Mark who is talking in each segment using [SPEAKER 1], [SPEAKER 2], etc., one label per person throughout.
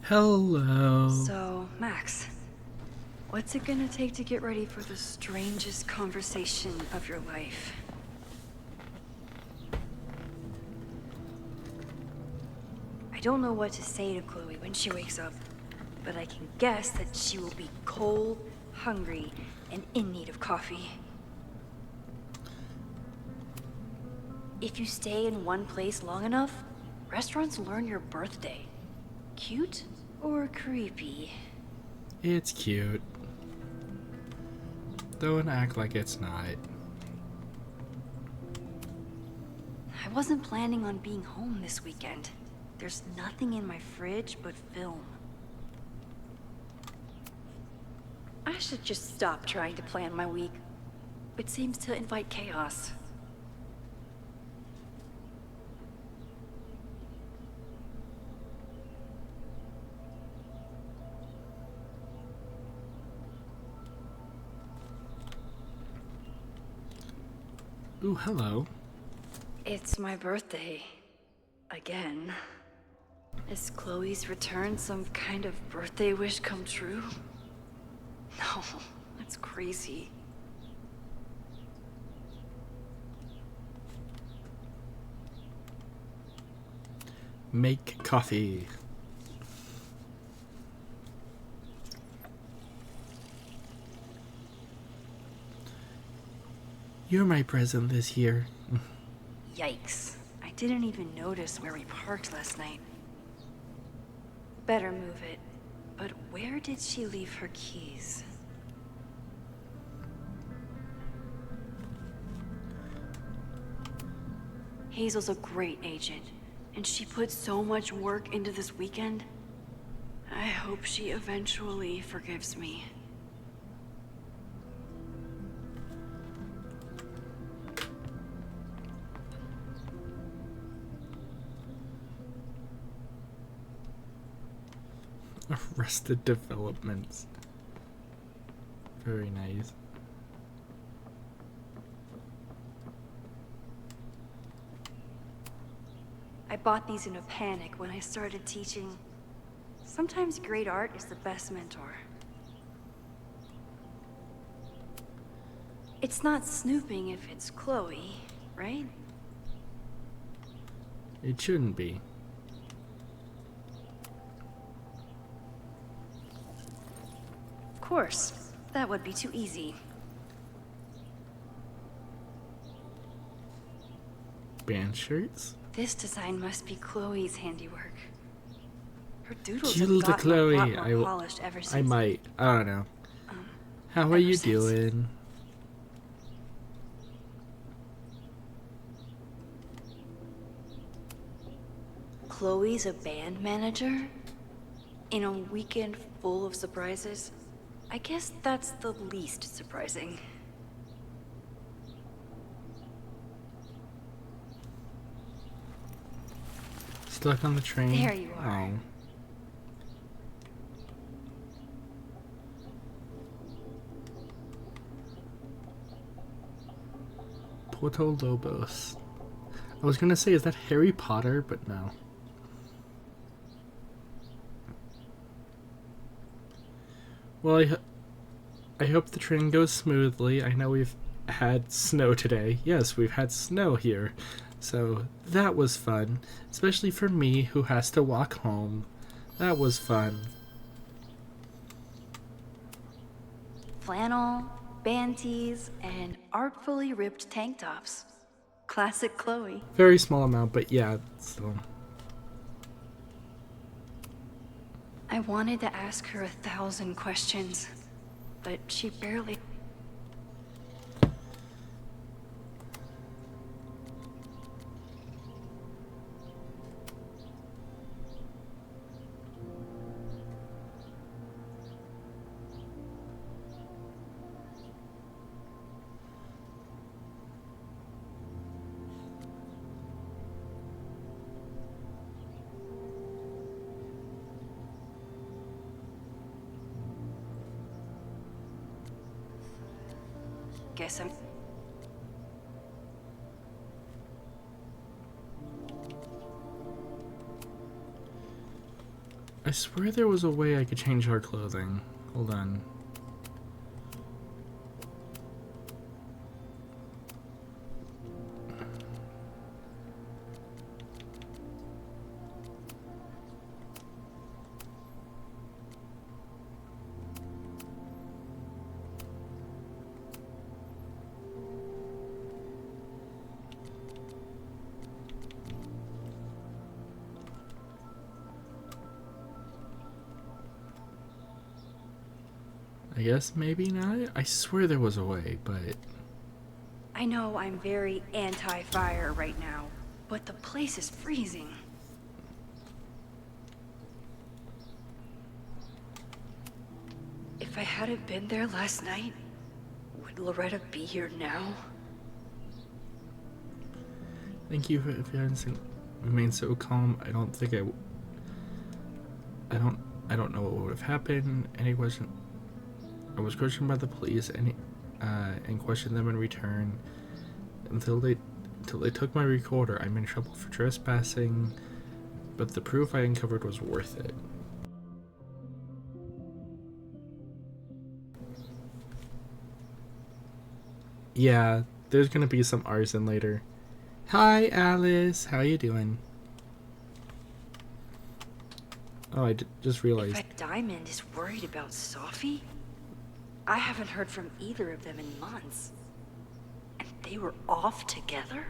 [SPEAKER 1] Hello.
[SPEAKER 2] So, Max, what's it gonna take to get ready for the strangest conversation of your life? I don't know what to say to Chloe when she wakes up, but I can guess that she will be cold, hungry, and in need of coffee. If you stay in one place long enough, restaurants learn your birthday. Cute or creepy?
[SPEAKER 1] It's cute. Don't act like it's not.
[SPEAKER 2] I wasn't planning on being home this weekend. There's nothing in my fridge but film. I should just stop trying to plan my week. It seems to invite chaos.
[SPEAKER 1] Ooh, hello.
[SPEAKER 2] It's my birthday. Again. Is Chloe's return some kind of birthday wish come true? No, that's crazy.
[SPEAKER 1] Make coffee. You're my present this year.
[SPEAKER 2] Yikes. I didn't even notice where we parked last night. Better move it. But where did she leave her keys? Hazel's a great agent, and she put so much work into this weekend. I hope she eventually forgives me.
[SPEAKER 1] Arrested Developments. Very nice.
[SPEAKER 2] I bought these in a panic when I started teaching. Sometimes great art is the best mentor. It's not snooping if it's Chloe, right?
[SPEAKER 1] It shouldn't be.
[SPEAKER 2] Of course. That would be too easy.
[SPEAKER 1] Band shirts?
[SPEAKER 2] This design must be Chloe's handiwork. Her doodles
[SPEAKER 1] Kill
[SPEAKER 2] have
[SPEAKER 1] the
[SPEAKER 2] gotten a lot
[SPEAKER 1] Chloe.
[SPEAKER 2] more polished ever since.
[SPEAKER 1] I might. I don't know. How are
[SPEAKER 2] ever
[SPEAKER 1] you
[SPEAKER 2] since.
[SPEAKER 1] doing?
[SPEAKER 2] Chloe's a band manager? In a weekend full of surprises? I guess that's the least surprising.
[SPEAKER 1] Stuck on the train?
[SPEAKER 2] There you are.
[SPEAKER 1] Oh. Porto Lobos. I was gonna say, is that Harry Potter? But no. Well, I hope the train goes smoothly. I know we've had snow today. Yes, we've had snow here. So that was fun. Especially for me, who has to walk home. That was fun.
[SPEAKER 2] Flannel, band tees, and artfully ripped tank tops. Classic Chloe.
[SPEAKER 1] Very small amount, but yeah, still.
[SPEAKER 2] I wanted to ask her 1,000 questions, but she barely... Guess I'm...
[SPEAKER 1] I swear there was a way I could change our clothing. Hold on. I guess maybe not? I swear there was a way, but...
[SPEAKER 2] I know I'm very anti-fire right now, but the place is freezing. If I hadn't been there last night, would Loretta be here now?
[SPEAKER 1] Thank you if you hadn't remained so calm. I don't think I don't know what would have happened. Any question? I was questioned by the police and questioned them in return until they took my recorder. I'm in trouble for trespassing, but the proof I uncovered was worth it. Yeah, there's gonna be some arson later. Hi, Alice. How you doing? Oh, I just realized.
[SPEAKER 2] If Diamond is worried about Sophie, I haven't heard from either of them in months. And they were off together?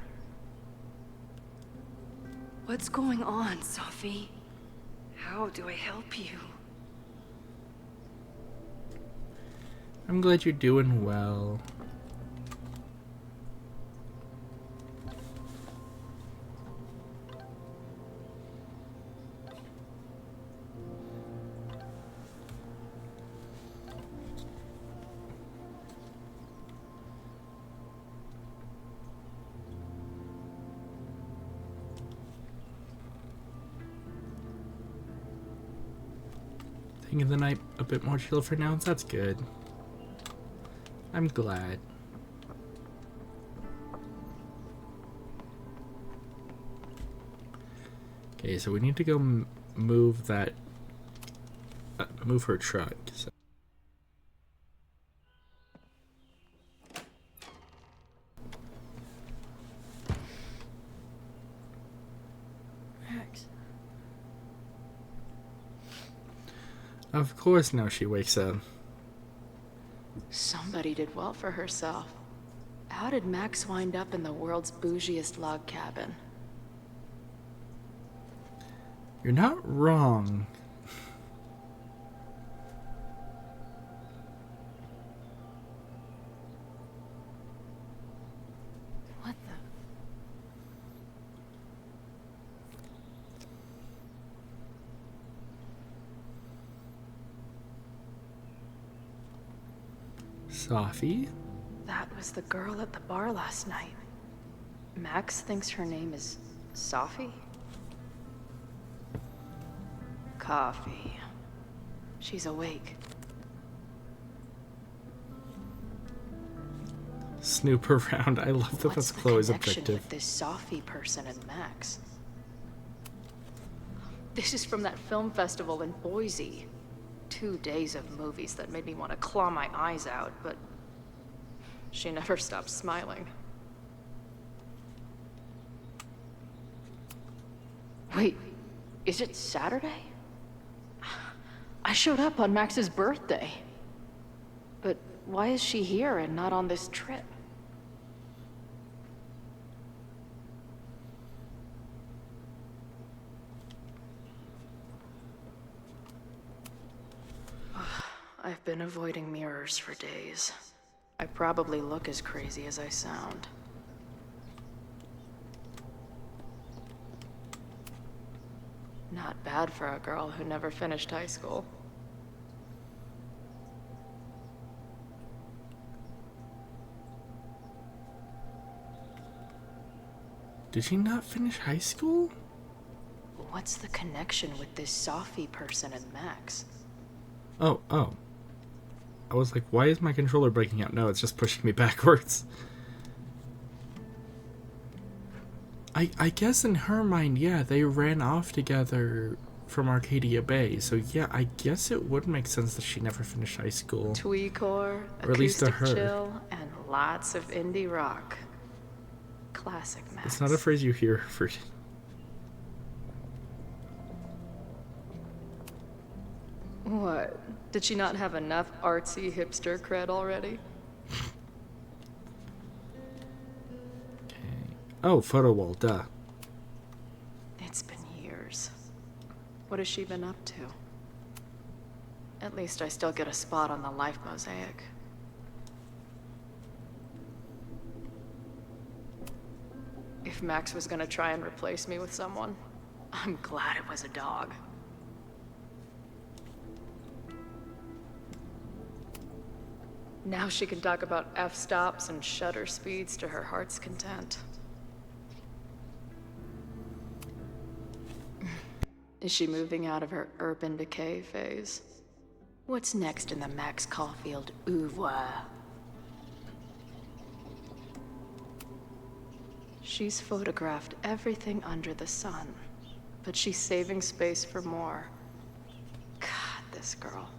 [SPEAKER 2] What's going on, Sophie? How do I help you?
[SPEAKER 1] I'm glad you're doing well. Taking the night a bit more chill for now, that's good. I'm glad. Okay, so we need to go move that, move her truck. So.
[SPEAKER 3] Max.
[SPEAKER 1] Of course, now she wakes up.
[SPEAKER 3] Somebody did well for herself. How did Max wind up in the world's bougiest log cabin?
[SPEAKER 1] You're not wrong.
[SPEAKER 3] What the?
[SPEAKER 1] Sophie?
[SPEAKER 3] That was the girl at the bar last night. Max thinks her name is Sophie? Coffee. She's awake.
[SPEAKER 1] Snoop around. I love that
[SPEAKER 3] What's
[SPEAKER 1] that's Chloe's
[SPEAKER 3] the connection
[SPEAKER 1] objective.
[SPEAKER 3] with this Sophie person and Max? This is from that film festival in Boise. 2 days of movies that made me want to claw my eyes out, but she never stopped smiling. Wait, is it Saturday? I showed up on Max's birthday. But why is she here and not on this trip? I've been avoiding mirrors for days. I probably look as crazy as I sound. Not bad for a girl who never finished high school.
[SPEAKER 1] Did she not finish high school?
[SPEAKER 3] What's the connection with this Sophie person and Max?
[SPEAKER 1] Oh. I was like, why is my controller breaking out? No, it's just pushing me backwards. I guess in her mind, yeah, they ran off together from Arcadia Bay, so yeah, I guess it would make sense that she never finished high school.
[SPEAKER 3] Tweecore,
[SPEAKER 1] Or at least to
[SPEAKER 3] acoustic
[SPEAKER 1] her.
[SPEAKER 3] chill, and lots of indie rock. Classic Max.
[SPEAKER 1] It's not a phrase you hear for.
[SPEAKER 3] What? Did she not have enough artsy hipster cred already?
[SPEAKER 1] Okay. Oh, photo wall, duh.
[SPEAKER 3] It's been years. What has she been up to? At least I still get a spot on the life mosaic. If Max was gonna try and replace me with someone, I'm glad it was a dog. Now she can talk about f-stops and shutter speeds to her heart's content. Is she moving out of her urban decay phase? What's next in the Max Caulfield oeuvre? She's photographed everything under the sun, but she's saving space for more. God, this girl.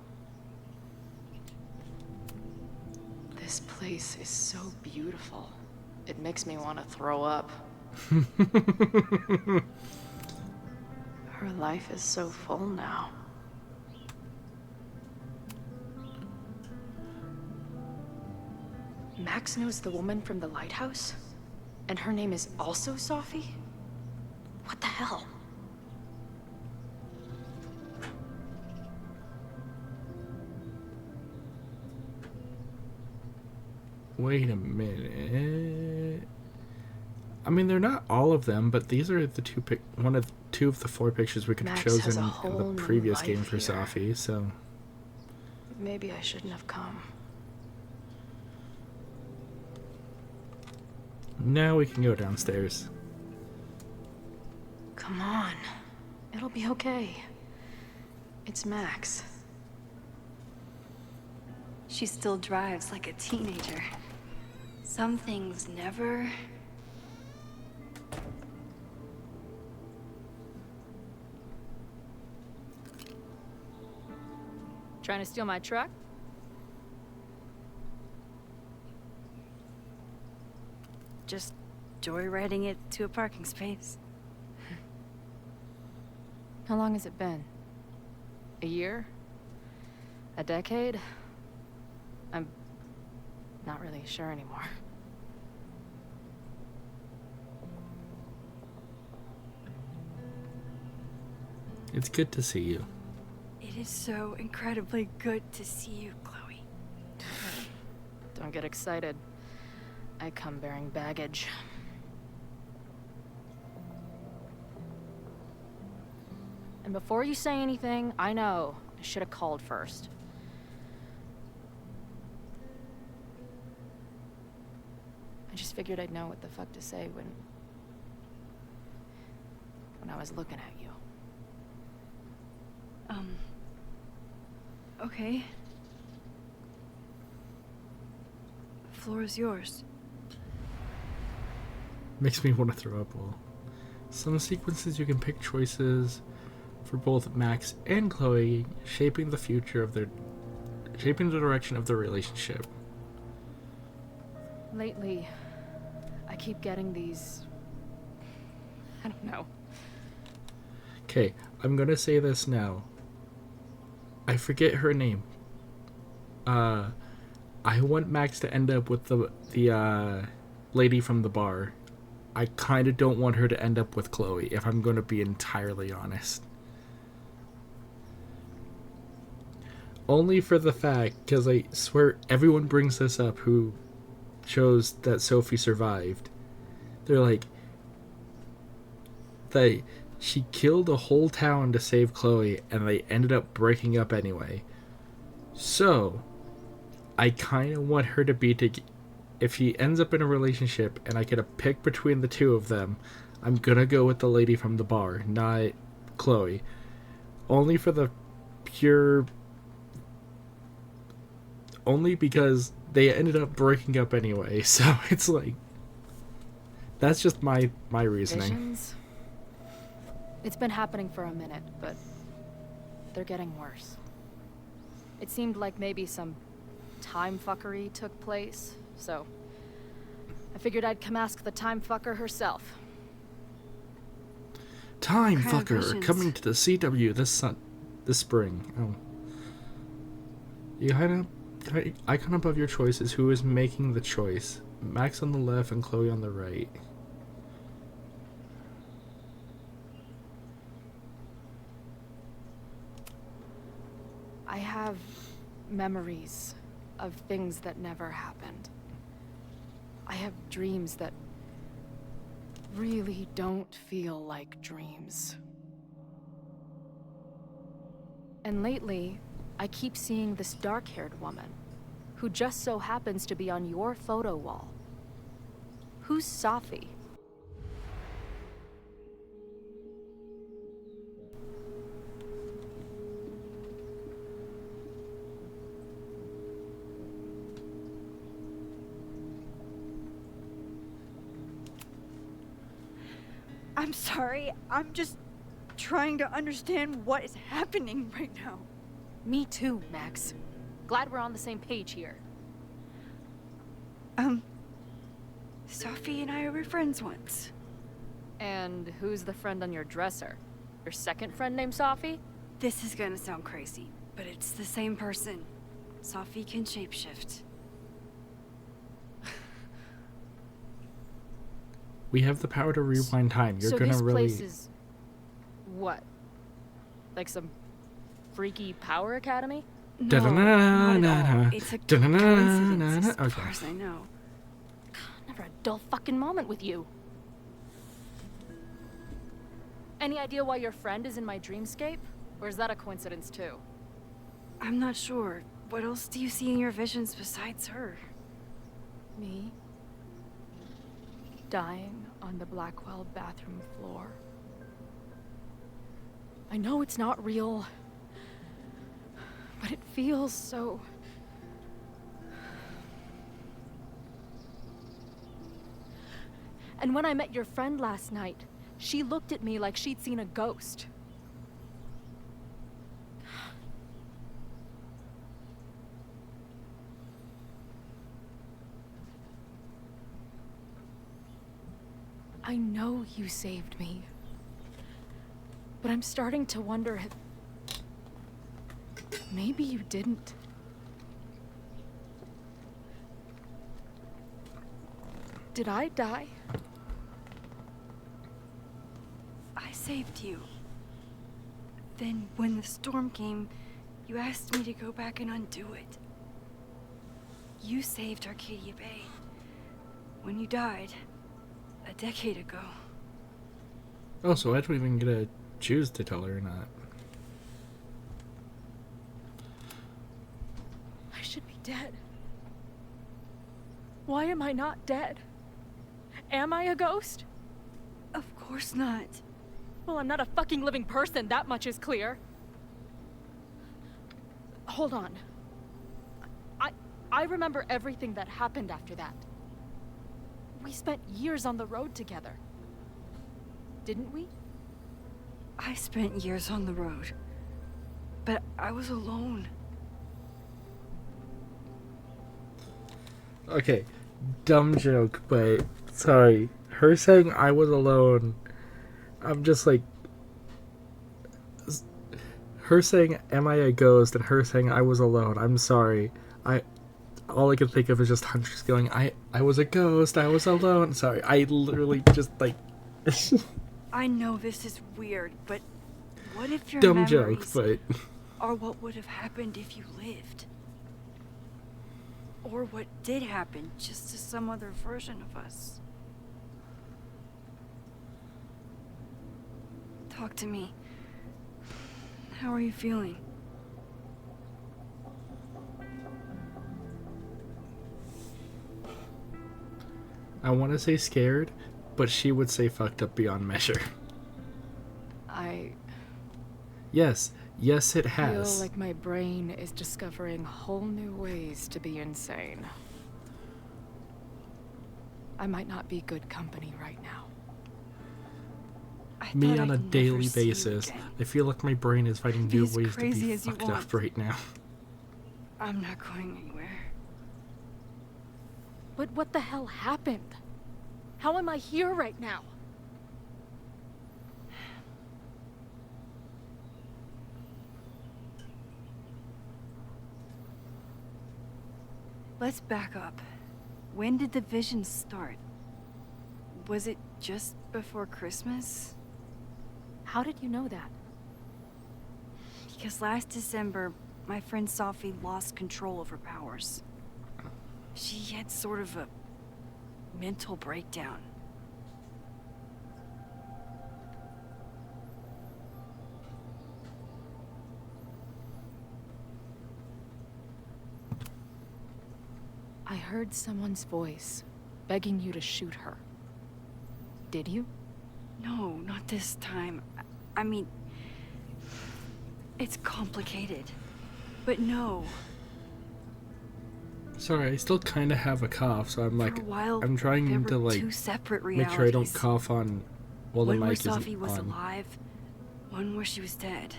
[SPEAKER 3] This place is so beautiful. It makes me want to throw up. Her life is so full now. Max knows the woman from the lighthouse? And her name is also Sophie? What the hell?
[SPEAKER 1] Wait a minute. I mean, they're not all of them, but these are the two of the 4 pictures we could have
[SPEAKER 3] Max has
[SPEAKER 1] chosen
[SPEAKER 3] a
[SPEAKER 1] in
[SPEAKER 3] whole
[SPEAKER 1] the
[SPEAKER 3] new
[SPEAKER 1] previous
[SPEAKER 3] life
[SPEAKER 1] game for
[SPEAKER 3] here.
[SPEAKER 1] Sophie, so.
[SPEAKER 3] Maybe I shouldn't have come.
[SPEAKER 1] Now we can go downstairs.
[SPEAKER 3] Come on. It'll be okay. It's Max.
[SPEAKER 2] She still drives like a teenager. Some things never...
[SPEAKER 4] Trying to steal my truck?
[SPEAKER 2] just joyriding it to a parking space.
[SPEAKER 4] How long has it been? A year? A decade? I'm not really sure anymore.
[SPEAKER 1] It's good to see you.
[SPEAKER 2] It is so incredibly good to see you, Chloe.
[SPEAKER 4] Don't get excited. I come bearing baggage. And before you say anything, I know I should have called first. I just figured I'd know what the fuck to say when I was looking at you.
[SPEAKER 2] Okay. The floor is yours.
[SPEAKER 1] Makes me want to throw up all. Some sequences you can pick choices for both Max and Chloe, shaping the direction of their relationship.
[SPEAKER 4] Lately, I keep getting these... I don't know.
[SPEAKER 1] Okay, I'm gonna say this now. I forget her name. I want Max to end up with the lady from the bar. I kind of don't want her to end up with Chloe, if I'm going to be entirely honest. Only for the fact, because I swear everyone brings this up who shows that Sophie survived. They're like, she killed a whole town to save Chloe, and they ended up breaking up anyway. So, I kind of want her to be if she ends up in a relationship and I get a pick between the two of them, I'm gonna go with the lady from the bar, not Chloe. Only because they ended up breaking up anyway, so it's like, that's just my reasoning.
[SPEAKER 4] Visions? It's been happening for a minute, but they're getting worse. It seemed like maybe some time fuckery took place, so I figured I'd come ask the time fucker herself.
[SPEAKER 1] Time
[SPEAKER 2] What kind of
[SPEAKER 1] fucker
[SPEAKER 2] visions?
[SPEAKER 1] coming to the CW this spring. Oh. You icon above your choice is who is making the choice. Max on the left and Chloe on the right.
[SPEAKER 4] I have memories of things that never happened. I have dreams that really don't feel like dreams. And lately, I keep seeing this dark-haired woman, who just so happens to be on your photo wall. Who's Safi?
[SPEAKER 2] I'm sorry. I'm just trying to understand what is happening right now.
[SPEAKER 4] Me too, Max. Glad we're on the same page here.
[SPEAKER 2] Sophie and I were friends once.
[SPEAKER 4] And who's the friend on your dresser? Your second friend named Safi?
[SPEAKER 2] This is gonna sound crazy, but it's the same person. Sophie can shapeshift.
[SPEAKER 1] We have the power to rewind time. You're
[SPEAKER 4] so
[SPEAKER 1] gonna
[SPEAKER 4] this
[SPEAKER 1] really.
[SPEAKER 4] place is what? Like some freaky power academy?
[SPEAKER 2] No, not at all. It's a coincidence, as far as I know.
[SPEAKER 4] Never a dull fucking moment with you. Any idea why your friend is in my dreamscape? Or is that a coincidence too?
[SPEAKER 2] I'm not sure. What else do you see in your visions besides her?
[SPEAKER 4] Me? Dying on the Blackwell bathroom floor. I know it's not real, but it feels so... And when I met your friend last night, she looked at me like she'd seen a ghost. I know you saved me, but I'm starting to wonder if... maybe you didn't. Did I die?
[SPEAKER 2] I saved you. Then, when the storm came, you asked me to go back and undo it. You saved Arcadia Bay. When you died, a decade ago.
[SPEAKER 1] Oh, so I don't even get to choose to tell her or not.
[SPEAKER 4] I should be dead. Why am I not dead? Am I a ghost?
[SPEAKER 2] Of course not.
[SPEAKER 4] Well, I'm not a fucking living person, that much is clear. Hold on. I remember everything that happened after that. We spent years on the road together. Didn't we?
[SPEAKER 2] I spent years on the road. But I was alone.
[SPEAKER 1] Okay, dumb joke, but sorry. Her saying I was alone, I'm just like... Her saying, am I a ghost, and her saying I was alone, I'm sorry. All I can think of is just Huntress going, I was a ghost, I was alone. Sorry, I literally just like...
[SPEAKER 2] I know this is weird, but what if your
[SPEAKER 1] dumb joke,
[SPEAKER 2] memories
[SPEAKER 1] but...
[SPEAKER 2] are what would have happened if you lived? Or what did happen, just to some other version of us? Talk to me. How are you feeling?
[SPEAKER 1] I want to say scared, but she would say fucked up beyond measure. Yes, it
[SPEAKER 4] I
[SPEAKER 1] has.
[SPEAKER 4] feel like my brain is discovering whole new ways to be insane. I might not be good company right now.
[SPEAKER 2] I
[SPEAKER 1] Me
[SPEAKER 2] thought
[SPEAKER 1] on a
[SPEAKER 2] I'd never
[SPEAKER 1] daily
[SPEAKER 2] see you
[SPEAKER 1] basis.
[SPEAKER 2] again.
[SPEAKER 1] I feel like my brain is finding
[SPEAKER 2] Be
[SPEAKER 1] new
[SPEAKER 2] as
[SPEAKER 1] ways to
[SPEAKER 2] crazy
[SPEAKER 1] be
[SPEAKER 2] as you
[SPEAKER 1] fucked
[SPEAKER 2] want.
[SPEAKER 1] up right now.
[SPEAKER 2] I'm not going anywhere.
[SPEAKER 4] But what the hell happened? How am I here right now?
[SPEAKER 2] Let's back up. When did the visions start? Was it just before Christmas?
[SPEAKER 4] How did you know that?
[SPEAKER 2] Because last December, my friend Sophie lost control of her powers. She had sort of a mental breakdown.
[SPEAKER 4] I heard someone's voice, begging you to shoot her. Did you?
[SPEAKER 2] No, not this time. I mean, it's complicated. But no.
[SPEAKER 1] Sorry, I still kind of have a cough, so I'm like,
[SPEAKER 2] For a while,
[SPEAKER 1] I'm trying
[SPEAKER 2] there
[SPEAKER 1] to
[SPEAKER 2] were
[SPEAKER 1] like
[SPEAKER 2] two separate
[SPEAKER 1] make
[SPEAKER 2] realities.
[SPEAKER 1] sure I don't cough on while the
[SPEAKER 2] One where
[SPEAKER 1] mic
[SPEAKER 2] Sophie
[SPEAKER 1] isn't
[SPEAKER 2] was
[SPEAKER 1] on.
[SPEAKER 2] alive, one where she was dead.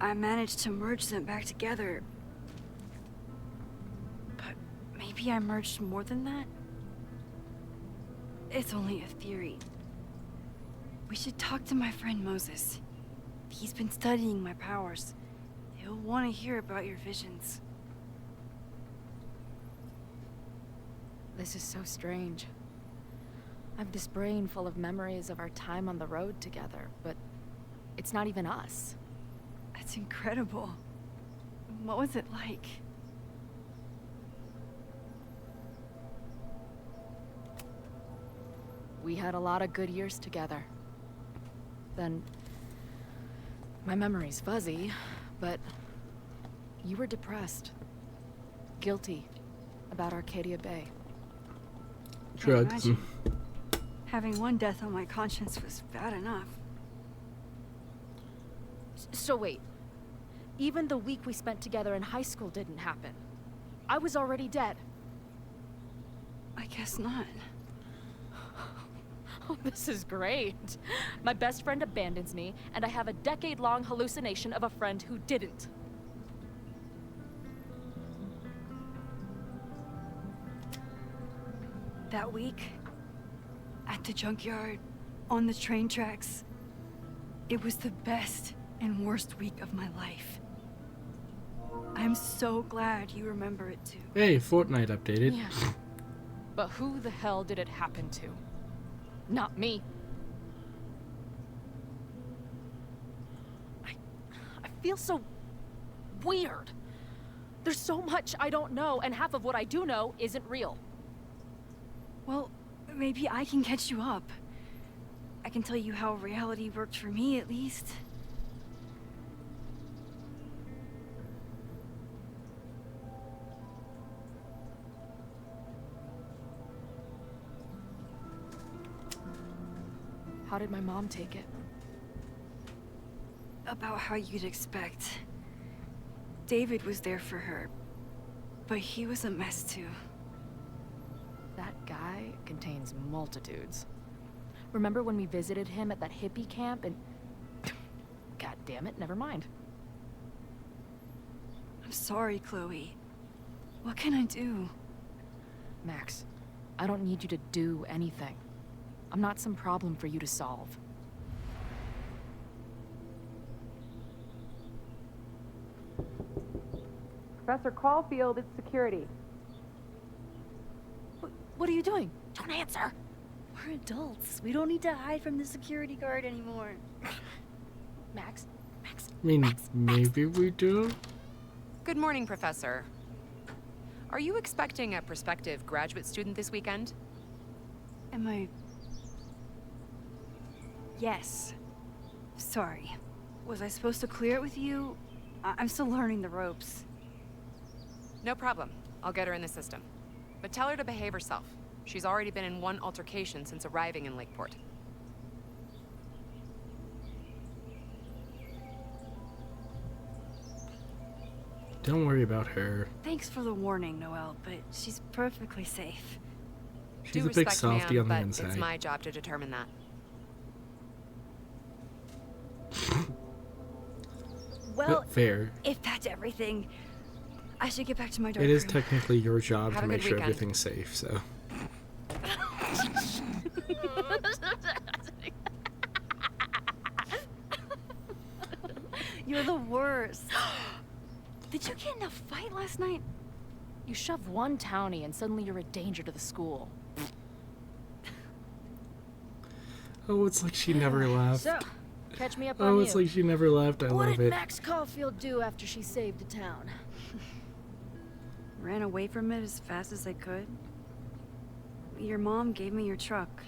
[SPEAKER 2] I managed to merge them back together. But maybe I merged more than that? It's only a theory. We should talk to my friend Moses. He's been studying my powers. He'll want to hear about your visions.
[SPEAKER 4] This is so strange. I've this brain full of memories of our time on the road together, but it's not even us.
[SPEAKER 2] That's incredible. What was it like?
[SPEAKER 4] We had a lot of good years together. Then, my memory's fuzzy, but you were depressed. Guilty about Arcadia Bay.
[SPEAKER 1] Drugs.
[SPEAKER 2] Imagine. Having one death on my conscience was bad enough.
[SPEAKER 4] So wait, even the week we spent together in high school didn't happen. I was already dead.
[SPEAKER 2] I guess not.
[SPEAKER 4] Oh, this is great. My best friend abandons me, and I have a decade-long hallucination of a friend who didn't.
[SPEAKER 2] That week, at the junkyard, on the train tracks, it was the best and worst week of my life. I'm so glad you remember it too.
[SPEAKER 1] Hey, Fortnite updated.
[SPEAKER 4] Yeah. But who the hell did it happen to? Not me. I feel so weird. There's so much I don't know, and half of what I do know isn't real.
[SPEAKER 2] Well, maybe I can catch you up. I can tell you how reality worked for me, at least.
[SPEAKER 4] How did my mom take it?
[SPEAKER 2] About how you'd expect. David was there for her, but he was a mess too.
[SPEAKER 4] That guy contains multitudes. Remember when we visited him at that hippie camp and... God damn it, never mind.
[SPEAKER 2] I'm sorry, Chloe. What can I do?
[SPEAKER 4] Max, I don't need you to do anything. I'm not some problem for you to solve.
[SPEAKER 5] Professor Caulfield, it's security.
[SPEAKER 4] What are you doing? Don't answer!
[SPEAKER 2] We're adults. We don't need to hide from the security guard anymore.
[SPEAKER 4] Max?
[SPEAKER 1] I mean, maybe we do?
[SPEAKER 6] Good morning, Professor. Are you expecting a prospective graduate student this weekend?
[SPEAKER 2] Am I... Yes. Sorry. Was I supposed to clear it with you? I'm still learning the ropes.
[SPEAKER 6] No problem. I'll get her in the system. But tell her to behave herself. She's already been in one altercation since arriving in Lakeport.
[SPEAKER 1] Don't worry about her.
[SPEAKER 2] Thanks for the warning, Noelle, but she's perfectly safe.
[SPEAKER 1] She's
[SPEAKER 6] Due
[SPEAKER 1] a big
[SPEAKER 6] respect,
[SPEAKER 1] softy
[SPEAKER 6] ma'am,
[SPEAKER 1] on the
[SPEAKER 6] but
[SPEAKER 1] inside.
[SPEAKER 6] it's my job to determine that.
[SPEAKER 2] Well,
[SPEAKER 1] fair.
[SPEAKER 2] if that's everything, I should get back to my dark
[SPEAKER 1] It is
[SPEAKER 2] room.
[SPEAKER 1] technically your job
[SPEAKER 6] Have
[SPEAKER 1] to
[SPEAKER 6] a
[SPEAKER 1] make
[SPEAKER 6] good
[SPEAKER 1] sure
[SPEAKER 6] weekend.
[SPEAKER 1] everything's safe, so.
[SPEAKER 2] You're the worst. Did you get in a fight last night?
[SPEAKER 4] You shove one townie and suddenly you're a danger to the school.
[SPEAKER 1] Oh, it's like she never left.
[SPEAKER 4] So, catch me up on
[SPEAKER 1] Oh,
[SPEAKER 4] you.
[SPEAKER 1] it's like she never left. I
[SPEAKER 4] What
[SPEAKER 1] love
[SPEAKER 4] did
[SPEAKER 1] it.
[SPEAKER 4] Max Caulfield do after she saved a town?
[SPEAKER 2] Ran away from it as fast as I could. Your mom gave me your truck.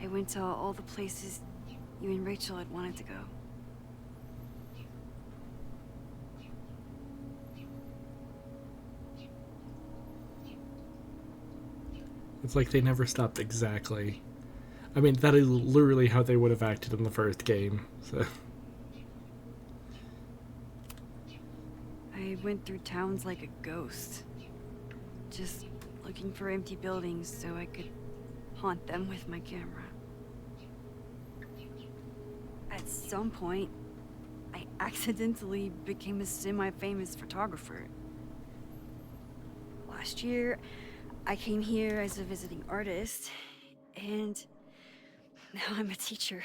[SPEAKER 2] I went to all the places you and Rachel had wanted to go.
[SPEAKER 1] It's like they never stopped exactly. I mean, that is literally how they would have acted in the first game, so.
[SPEAKER 2] I went through towns like a ghost. Just looking for empty buildings so I could haunt them with my camera. At some point, I accidentally became a semi-famous photographer. Last year, I came here as a visiting artist, and now I'm a teacher.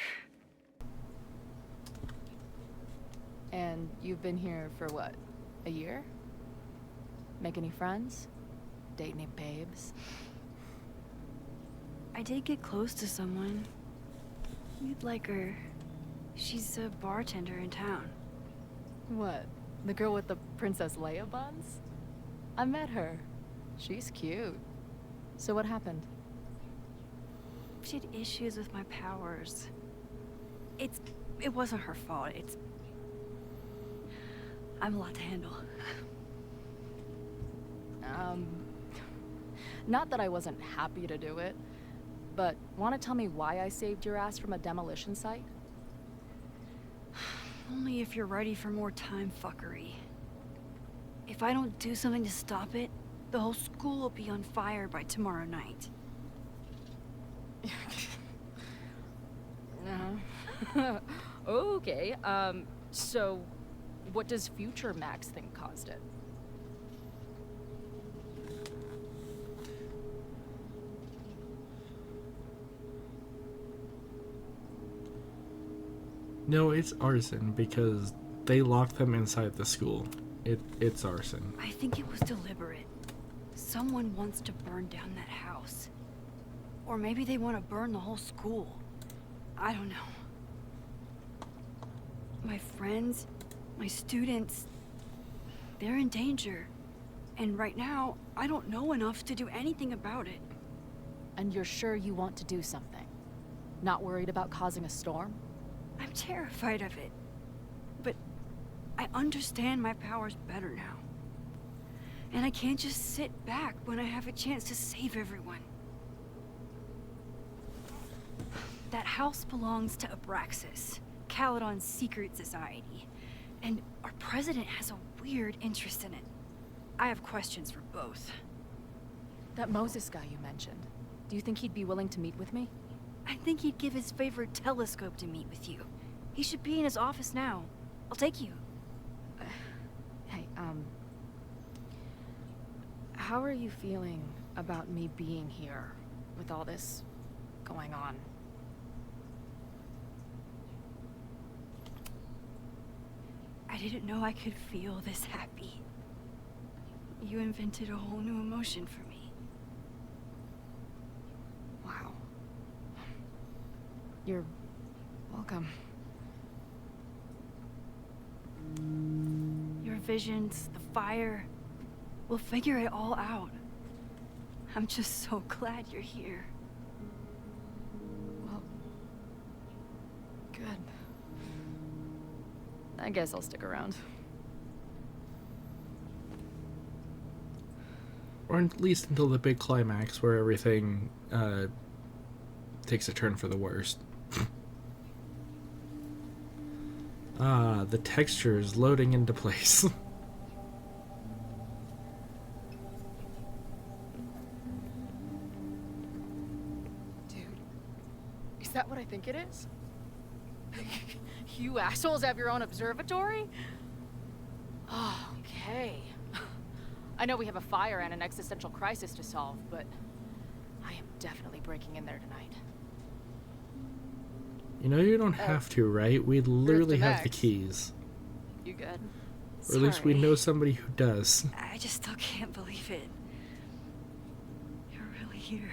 [SPEAKER 4] And you've been here for what? A year? Make any friends? Date any babes?
[SPEAKER 2] I did get close to someone. You'd like her. She's a bartender in town.
[SPEAKER 4] What? The girl with the Princess Leia buns? I met her. She's cute. So what happened?
[SPEAKER 2] She had issues with my powers. It wasn't her fault. I'm a lot to handle.
[SPEAKER 4] Not that I wasn't happy to do it, but want to tell me why I saved your ass from a demolition site?
[SPEAKER 2] Only if you're ready for more time fuckery. If I don't do something to stop it, the whole school will be on fire by tomorrow night.
[SPEAKER 4] Okay, so what does future Max think caused it?
[SPEAKER 1] No, it's arson because they locked them inside the school. It's arson.
[SPEAKER 2] I think it was deliberate. Someone wants to burn down that house. Or maybe they want to burn the whole school. I don't know. My friends, my students, they're in danger. And right now, I don't know enough to do anything about it.
[SPEAKER 4] And you're sure you want to do something? Not worried about causing a storm?
[SPEAKER 2] I'm terrified of it. But I understand my powers better now. And I can't just sit back when I have a chance to save everyone. That house belongs to Abraxas, Caledon's secret society. And our president has a weird interest in it. I have questions for both.
[SPEAKER 4] That Moses guy you mentioned, do you think he'd be willing to meet with me?
[SPEAKER 2] I think he'd give his favorite telescope to meet with you. He should be in his office now. I'll take you.
[SPEAKER 4] Hey, how are you feeling about me being here with all this going on?
[SPEAKER 2] I didn't know I could feel this happy. You invented a whole new emotion for me.
[SPEAKER 4] Wow. You're welcome.
[SPEAKER 2] Your visions, the fire. We'll figure it all out. I'm just so glad you're here.
[SPEAKER 4] Well, good. I guess I'll stick around.
[SPEAKER 1] Or at least until the big climax where everything takes a turn for the worst. Ah, the texture is loading into place.
[SPEAKER 4] Dude, is that what I think it is? You assholes have your own observatory? Okay. I know we have a fire and an existential crisis to solve, but I am definitely breaking in there tonight.
[SPEAKER 1] You know you don't have to, right? We literally have the
[SPEAKER 4] Max.
[SPEAKER 1] keys.
[SPEAKER 4] You good?
[SPEAKER 1] Or at least we
[SPEAKER 2] Sorry.
[SPEAKER 1] know somebody who does.
[SPEAKER 2] I just still can't believe it. You're really here.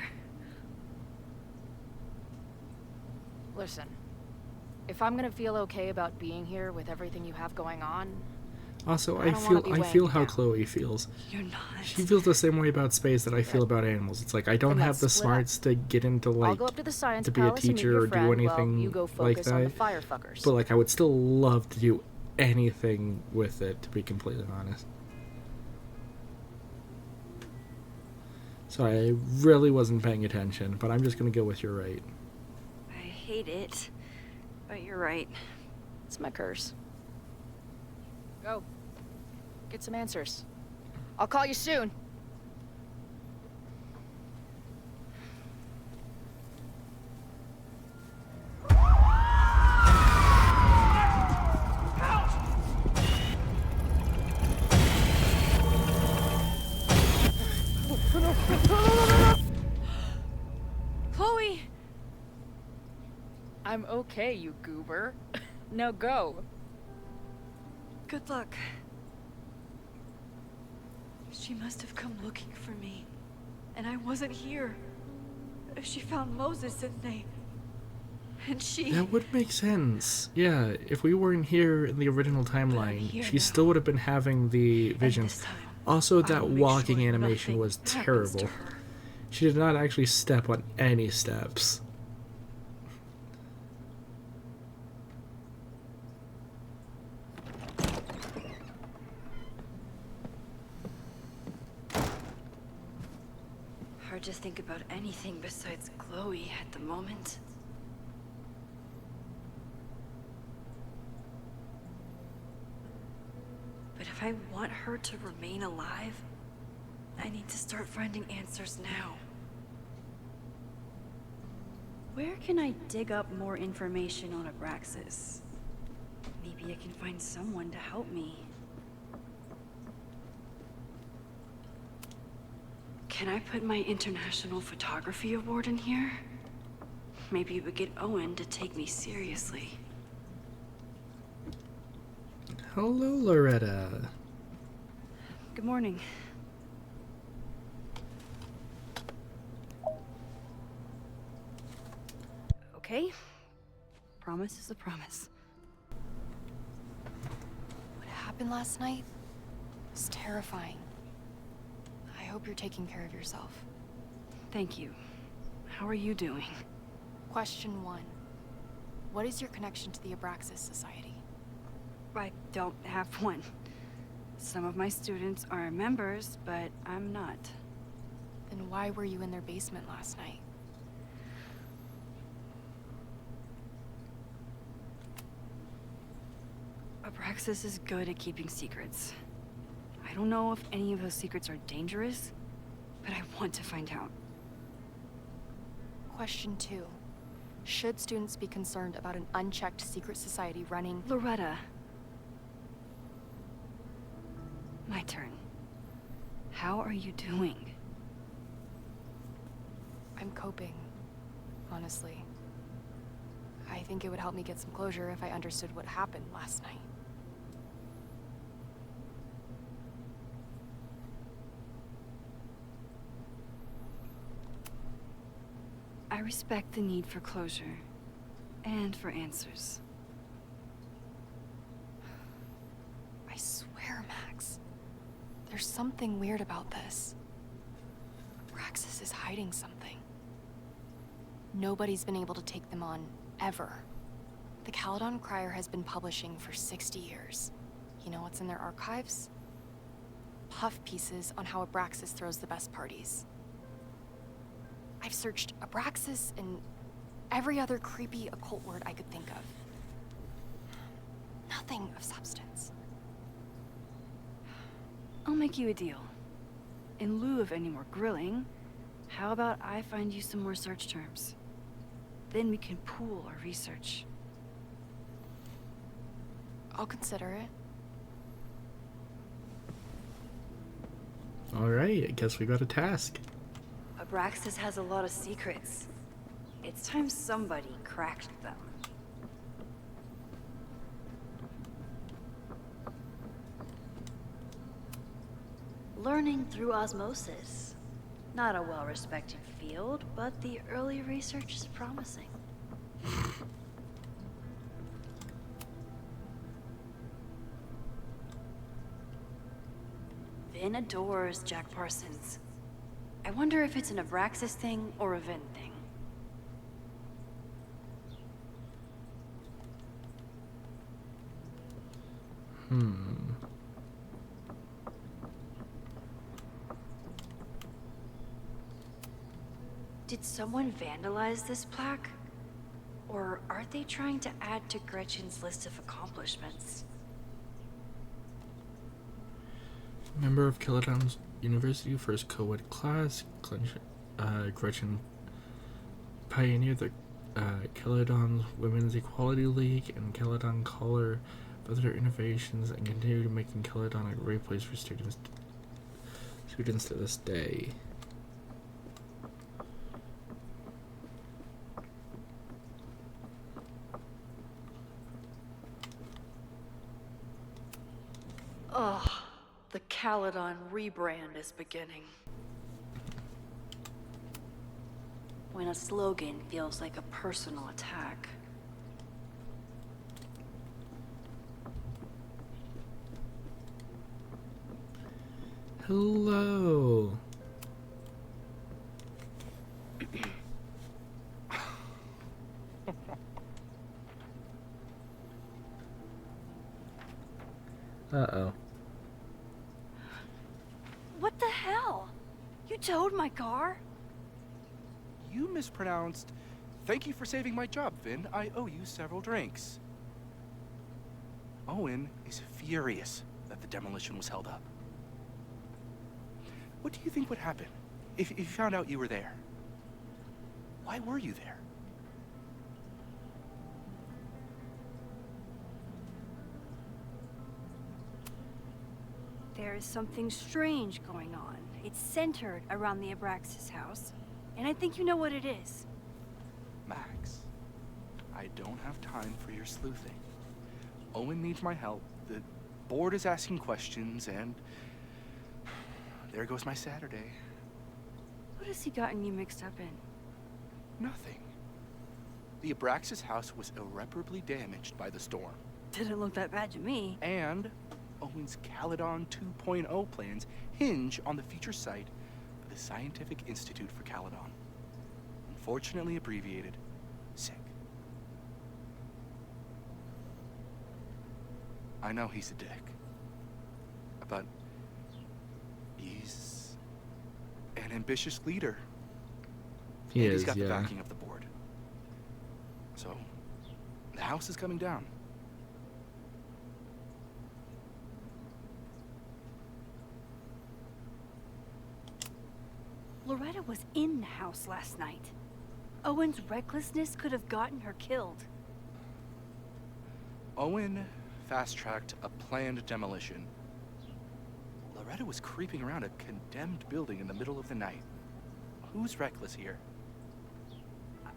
[SPEAKER 4] Listen, if I'm gonna feel okay about being here with everything you have going on,
[SPEAKER 1] Also,
[SPEAKER 4] I don't wanna be
[SPEAKER 1] I
[SPEAKER 4] weighing
[SPEAKER 1] feel
[SPEAKER 4] you
[SPEAKER 1] how
[SPEAKER 4] down.
[SPEAKER 1] Chloe feels.
[SPEAKER 2] You're not.
[SPEAKER 1] She feels the same way about space that I feel about animals. It's like I don't
[SPEAKER 4] Then
[SPEAKER 1] have
[SPEAKER 4] let's
[SPEAKER 1] the
[SPEAKER 4] split up.
[SPEAKER 1] smarts to get into
[SPEAKER 4] I'll
[SPEAKER 1] like
[SPEAKER 4] go up to the science
[SPEAKER 1] to be a
[SPEAKER 4] palace and meet
[SPEAKER 1] teacher
[SPEAKER 4] your
[SPEAKER 1] or do
[SPEAKER 4] friend while
[SPEAKER 1] anything
[SPEAKER 4] you go
[SPEAKER 1] like
[SPEAKER 4] focus on the
[SPEAKER 1] that.
[SPEAKER 4] firefuckers.
[SPEAKER 1] But like I would still love to do anything with it, to be completely honest. Sorry, I really wasn't paying attention, but I'm just gonna go with you're right.
[SPEAKER 2] I hate it, but you're right.
[SPEAKER 4] It's my curse. Go. Get some answers. I'll call you soon.
[SPEAKER 2] Chloe!
[SPEAKER 4] I'm okay, you goober. Now go.
[SPEAKER 2] Good luck. She must have come looking for me. And I wasn't here. She found Moses, and she...
[SPEAKER 1] That would make sense. Yeah, if we weren't here in the original timeline,
[SPEAKER 2] here
[SPEAKER 1] she
[SPEAKER 2] now.
[SPEAKER 1] still would have been having the
[SPEAKER 2] And
[SPEAKER 1] visions.
[SPEAKER 2] this time,
[SPEAKER 1] Also,
[SPEAKER 2] I
[SPEAKER 1] that
[SPEAKER 2] will make
[SPEAKER 1] walking
[SPEAKER 2] sure
[SPEAKER 1] animation
[SPEAKER 2] nothing
[SPEAKER 1] was
[SPEAKER 2] happens to
[SPEAKER 1] terrible.
[SPEAKER 2] her.
[SPEAKER 1] She did not actually step on any steps.
[SPEAKER 2] Hard to think about anything besides Chloe at the moment. But if I want her to remain alive, I need to start finding answers now. Where can I dig up more information on Abraxas? Maybe I can find someone to help me. Can I put my International Photography Award in here? Maybe it would get Owen to take me seriously.
[SPEAKER 1] Hello, Loretta.
[SPEAKER 2] Good morning. Okay. Promise is a promise.
[SPEAKER 4] What happened last night was terrifying. I hope you're taking care of yourself.
[SPEAKER 2] Thank you. How are you doing?
[SPEAKER 4] Question 1. What is your connection to the Abraxas Society?
[SPEAKER 2] I don't have one. Some of my students are members, but I'm not.
[SPEAKER 4] Then why were you in their basement last night?
[SPEAKER 2] Abraxas is good at keeping secrets. I don't know if any of those secrets are dangerous, but I want to find out.
[SPEAKER 4] Question 2. Should students be concerned about an unchecked secret society running...
[SPEAKER 2] Loretta. My turn. How are you doing?
[SPEAKER 4] I'm coping, honestly. I think it would help me get some closure if I understood what happened last night.
[SPEAKER 2] I respect the need for closure, and for answers.
[SPEAKER 4] I swear, Max. There's something weird about this. Abraxas is hiding something. Nobody's been able to take them on, ever. The Caledon Crier has been publishing for 60 years. You know what's in their archives? Puff pieces on how Abraxas throws the best parties. I've searched Abraxas and every other creepy occult word I could think of. Nothing of substance.
[SPEAKER 2] I'll make you a deal. In lieu of any more grilling, how about I find you some more search terms? Then we can pool our research.
[SPEAKER 4] I'll consider it.
[SPEAKER 1] Alright, I guess we got a task.
[SPEAKER 2] Abraxas has a lot of secrets. It's time somebody cracked them. Learning through osmosis. Not a well-respected field, but the early research is promising. Vin adores Jack Parsons. I wonder if it's an Abraxas thing or a Vin thing. Did someone vandalize this plaque? Or are they trying to add to Gretchen's list of accomplishments?
[SPEAKER 1] Member of Caledon's University, first co-ed class. Gretchen pioneered the Caledon Women's Equality League and Caledon Color, both their innovations, and continued making Caledon a great place for students to this day.
[SPEAKER 2] Ugh, the Caledon rebrand is beginning. When a slogan feels like a personal attack.
[SPEAKER 1] Hello. Uh-oh.
[SPEAKER 2] What the hell? You towed my car?
[SPEAKER 7] You mispronounced. Thank you for saving my job, Vin. I owe you several drinks. Owen is furious that the demolition was held up. What do you think would happen if you found out you were there? Why were you there?
[SPEAKER 2] There is something strange going on. It's centered around the Abraxas house, and I think you know what it is.
[SPEAKER 7] Max, I don't have time for your sleuthing. Owen needs my help. The board is asking questions, and there goes my Saturday.
[SPEAKER 2] What has he gotten you mixed up in?
[SPEAKER 7] Nothing. The Abraxas house was irreparably damaged by the storm.
[SPEAKER 2] Didn't look that bad to me.
[SPEAKER 7] And Owen's Caledon 2.0 plans hinge on the future site of the Scientific Institute for Caledon. Unfortunately abbreviated, SICK. I know he's a dick, but he's an ambitious leader.
[SPEAKER 1] He
[SPEAKER 7] and
[SPEAKER 1] is,
[SPEAKER 7] he's got the
[SPEAKER 1] yeah.
[SPEAKER 7] backing of the board. So, the house is coming down.
[SPEAKER 2] Loretta was in the house last night. Owen's recklessness could have gotten her killed.
[SPEAKER 7] Owen fast-tracked a planned demolition. Loretta was creeping around a condemned building in the middle of the night. Who's reckless here?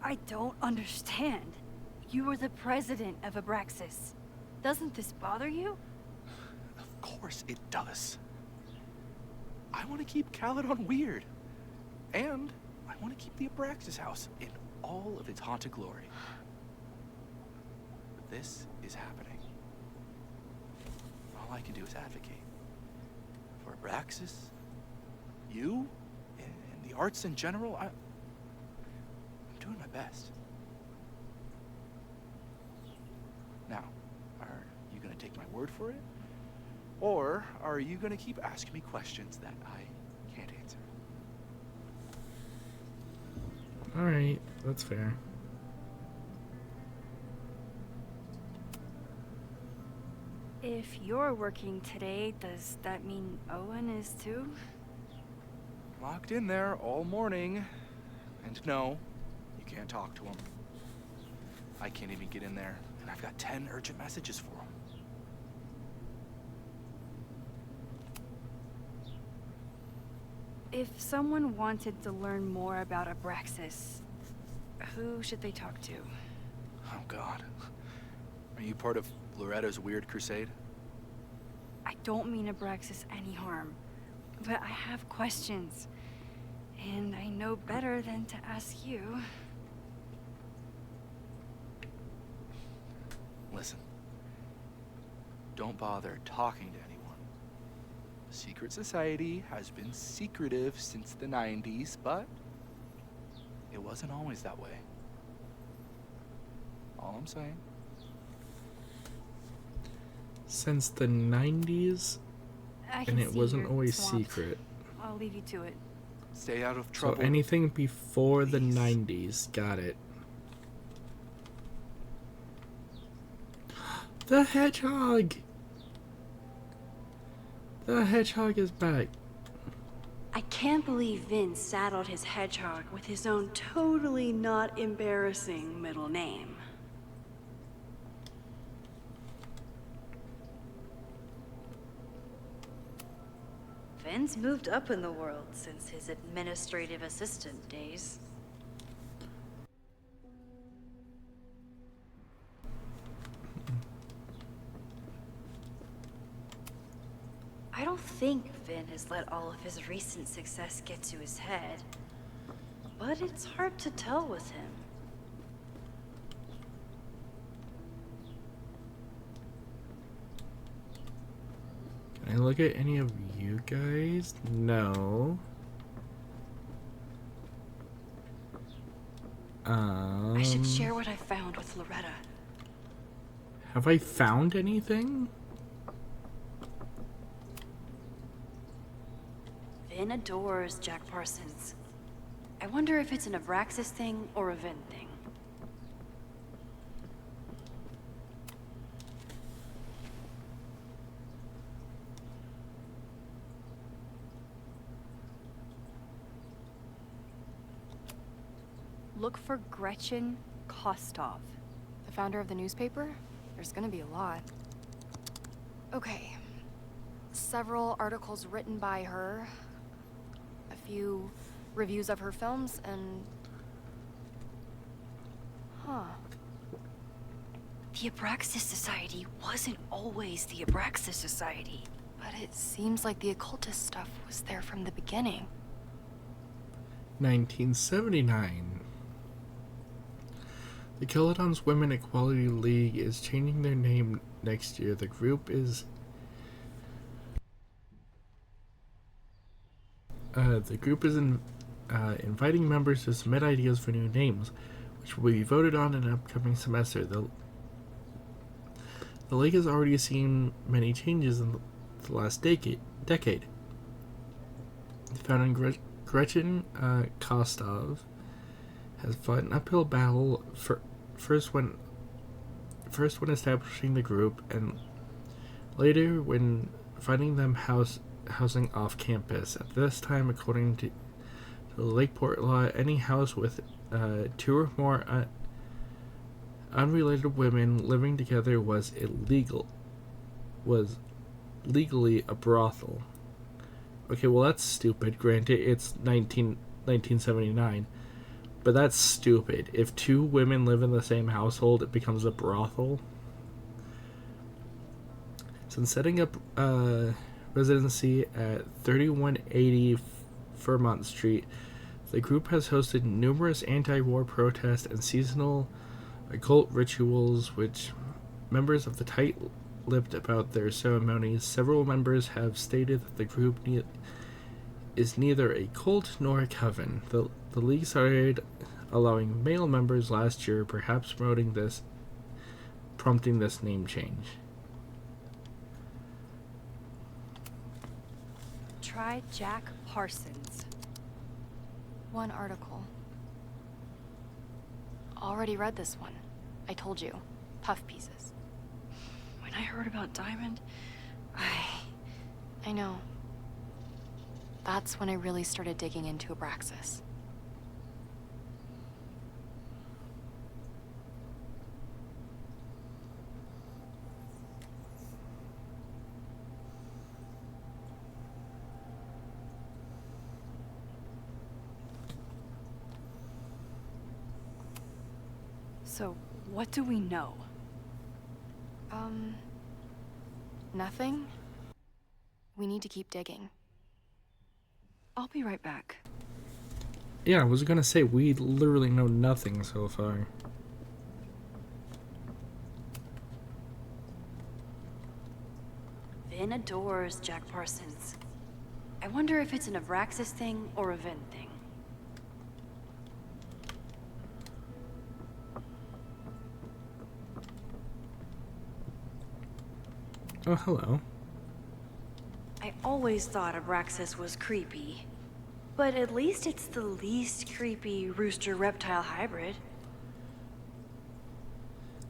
[SPEAKER 2] I don't understand. You were the president of Abraxas. Doesn't this bother you?
[SPEAKER 7] Of course it does. I want to keep Caledon weird. And I want to keep the Abraxas house in all of its haunted glory. But this is happening. All I can do is advocate. For Abraxas, you, and the arts in general, I'm doing my best. Now, are you going to take my word for it? Or are you going to keep asking me questions that I can't answer?
[SPEAKER 1] Alright, that's fair.
[SPEAKER 2] If you're working today, does that mean Owen is too?
[SPEAKER 7] Locked in there all morning. And no, you can't talk to him. I can't even get in there, and I've got 10 urgent messages for him.
[SPEAKER 2] If someone wanted to learn more about Abraxas, who should they talk to?
[SPEAKER 7] Oh, God. Are you part of Loretta's weird crusade?
[SPEAKER 2] I don't mean Abraxas any harm, but I have questions. And I know better than to ask you.
[SPEAKER 7] Listen. Don't bother talking to anyone. The secret society has been secretive since the 90s, but it wasn't always that way. All I'm saying.
[SPEAKER 1] Since the 90s,
[SPEAKER 2] I can
[SPEAKER 1] and it
[SPEAKER 2] see
[SPEAKER 1] wasn't
[SPEAKER 2] you're
[SPEAKER 1] always
[SPEAKER 2] swamped.
[SPEAKER 1] secret.
[SPEAKER 2] I'll leave you to it.
[SPEAKER 7] Stay out of
[SPEAKER 1] So
[SPEAKER 7] trouble.
[SPEAKER 1] anything before the
[SPEAKER 7] Please.
[SPEAKER 1] 90s. Got it. The hedgehog! The hedgehog is back.
[SPEAKER 8] I can't believe Vin saddled his hedgehog with his own totally not embarrassing middle name. Vin's moved up in the world since his administrative assistant days. I don't think Vin has let all of his recent success get to his head, but it's hard to tell with him.
[SPEAKER 1] Can I look at any of you guys? No.
[SPEAKER 8] I should share what I found with Loretta.
[SPEAKER 1] Have I found anything?
[SPEAKER 8] Vin adores Jack Parsons. I wonder if it's an Abraxas thing or a Vin thing.
[SPEAKER 2] Look for Gretchen Kostov.
[SPEAKER 4] The founder of the newspaper? There's gonna be a lot. Okay. Several articles written by her. A few reviews of her films, and... Huh.
[SPEAKER 8] The Abraxas Society wasn't always the Abraxas Society.
[SPEAKER 4] But it seems like the occultist stuff was there from the beginning.
[SPEAKER 1] 1979. The Kilodon's Women Equality League is changing their name next year. The group is inviting members to submit ideas for new names, which will be voted on in an upcoming semester. The league has already seen many changes in the last decade. Founding Gretchen Kostov has fought an uphill battle first when establishing the group, and later when finding them housing off campus. At this time, according to the Lakeport law, any house with 2 or more unrelated women living together was legally a brothel. Okay, well that's stupid. Granted, it's 1979. But that's stupid. If 2 women live in the same household, it becomes a brothel. Since setting up residency at 3180 Fairmont Street, the group has hosted numerous anti-war protests and seasonal occult rituals, which members of the tight-lipped about their ceremonies. Several members have stated that the group is neither a cult nor a coven. The league started allowing male members last year, perhaps prompting this name change.
[SPEAKER 2] Try Jack Parsons.
[SPEAKER 4] One article. Already read this one. I told you. Puff pieces.
[SPEAKER 8] When I heard about Diamond,
[SPEAKER 4] I know. That's when I really started digging into Abraxas.
[SPEAKER 2] So, what do we know?
[SPEAKER 4] Nothing? We need to keep digging.
[SPEAKER 2] I'll be right back.
[SPEAKER 1] Yeah, I was gonna say, we literally know nothing so far.
[SPEAKER 8] Vin adores Jack Parsons. I wonder if it's an Abraxas thing or a Vin thing.
[SPEAKER 1] Oh, hello.
[SPEAKER 8] I always thought Abraxas was creepy. But at least it's the least creepy rooster-reptile hybrid.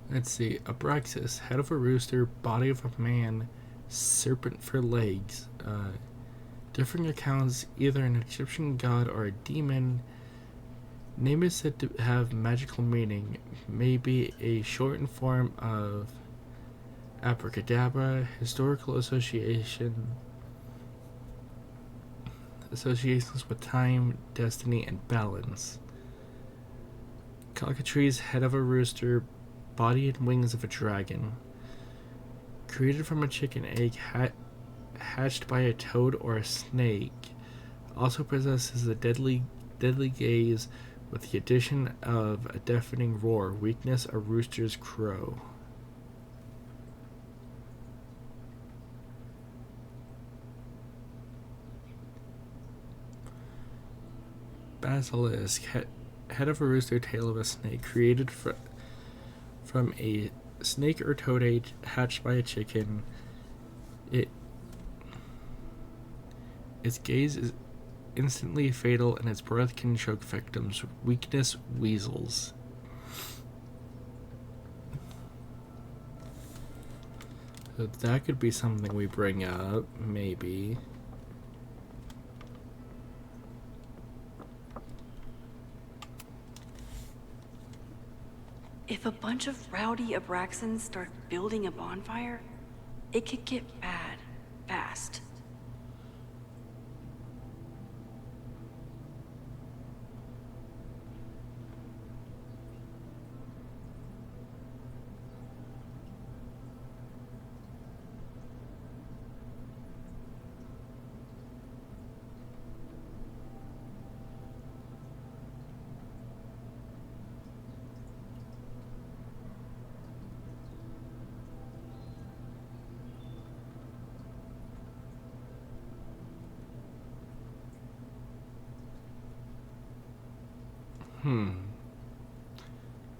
[SPEAKER 1] Let's see. Abraxas, head of a rooster, body of a man, serpent for legs. Differing accounts, either an Egyptian god or a demon. Name is said to have magical meaning, maybe a shortened form of abracadabra, historical associations with time, destiny, and balance. Cockatrice, head of a rooster, body and wings of a dragon. Created from a chicken egg hatched by a toad or a snake. Also possesses a deadly gaze with the addition of a deafening roar. Weakness, a rooster's crow. Basilisk, head of a rooster, tail of a snake. Created from a snake or toad egg hatched by a chicken. Its gaze is instantly fatal and its breath can choke victims. Weakness, weasels. So that could be something we bring up, maybe.
[SPEAKER 8] If a bunch of rowdy Abraxans start building a bonfire, it could get bad fast.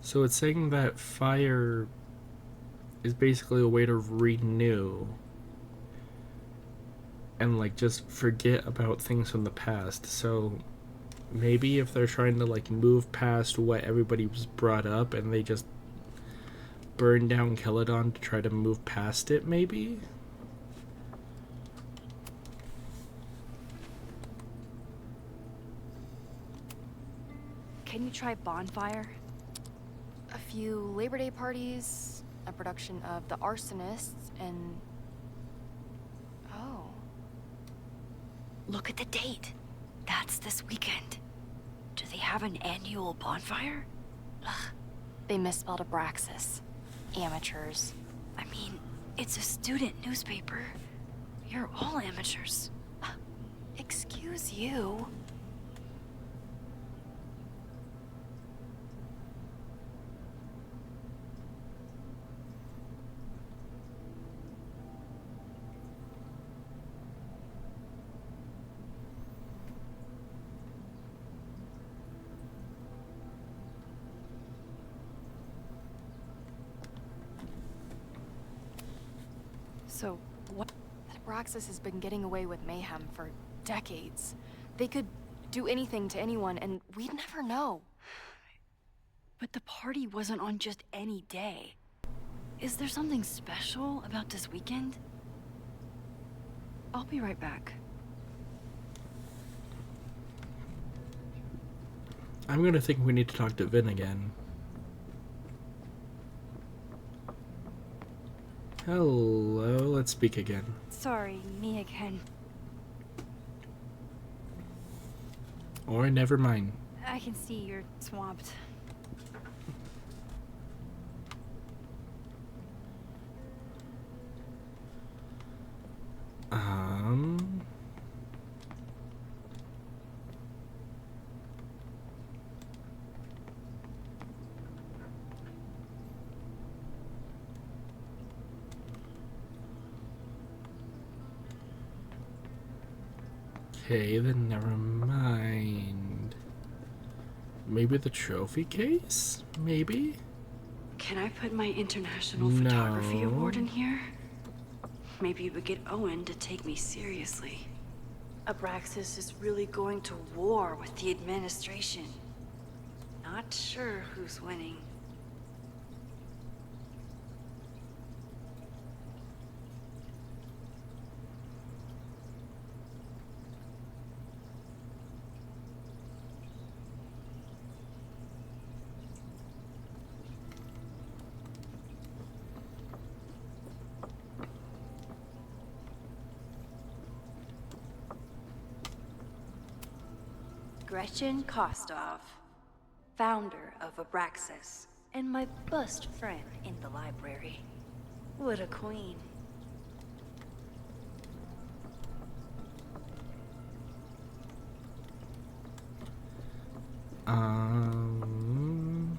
[SPEAKER 1] So it's saying that fire is basically a way to renew and like just forget about things from the past. So maybe if they're trying to like move past what everybody was brought up and they just burn down Celadon to try to move past it, maybe?
[SPEAKER 2] Can you try bonfire?
[SPEAKER 4] A few Labor Day parties, a production of The Arsonists, and... Oh.
[SPEAKER 8] Look at the date. That's this weekend. Do they have an annual bonfire?
[SPEAKER 4] Ugh. They misspelled Abraxas. Amateurs.
[SPEAKER 8] I mean, it's a student newspaper. You're all amateurs.
[SPEAKER 4] Excuse you.
[SPEAKER 2] So, what?
[SPEAKER 4] That Abraxas has been getting away with mayhem for decades. They could do anything to anyone, and we'd never know.
[SPEAKER 2] But the party wasn't on just any day. Is there something special about this weekend? I'll be right back.
[SPEAKER 1] I'm gonna think we need to talk to Vin again. Hello, let's speak again.
[SPEAKER 2] Sorry, me again.
[SPEAKER 1] Or never mind.
[SPEAKER 2] I can see you're swamped.
[SPEAKER 1] Okay, then never mind. Maybe the trophy case? Maybe?
[SPEAKER 8] Can I put my International
[SPEAKER 1] No.
[SPEAKER 8] Photography Award in here? Maybe it would get Owen to take me seriously. Abraxas is really going to war with the administration. Not sure who's winning. Gretchen Kostov, founder of Abraxas, and my best friend in the library. What a queen.
[SPEAKER 1] I'm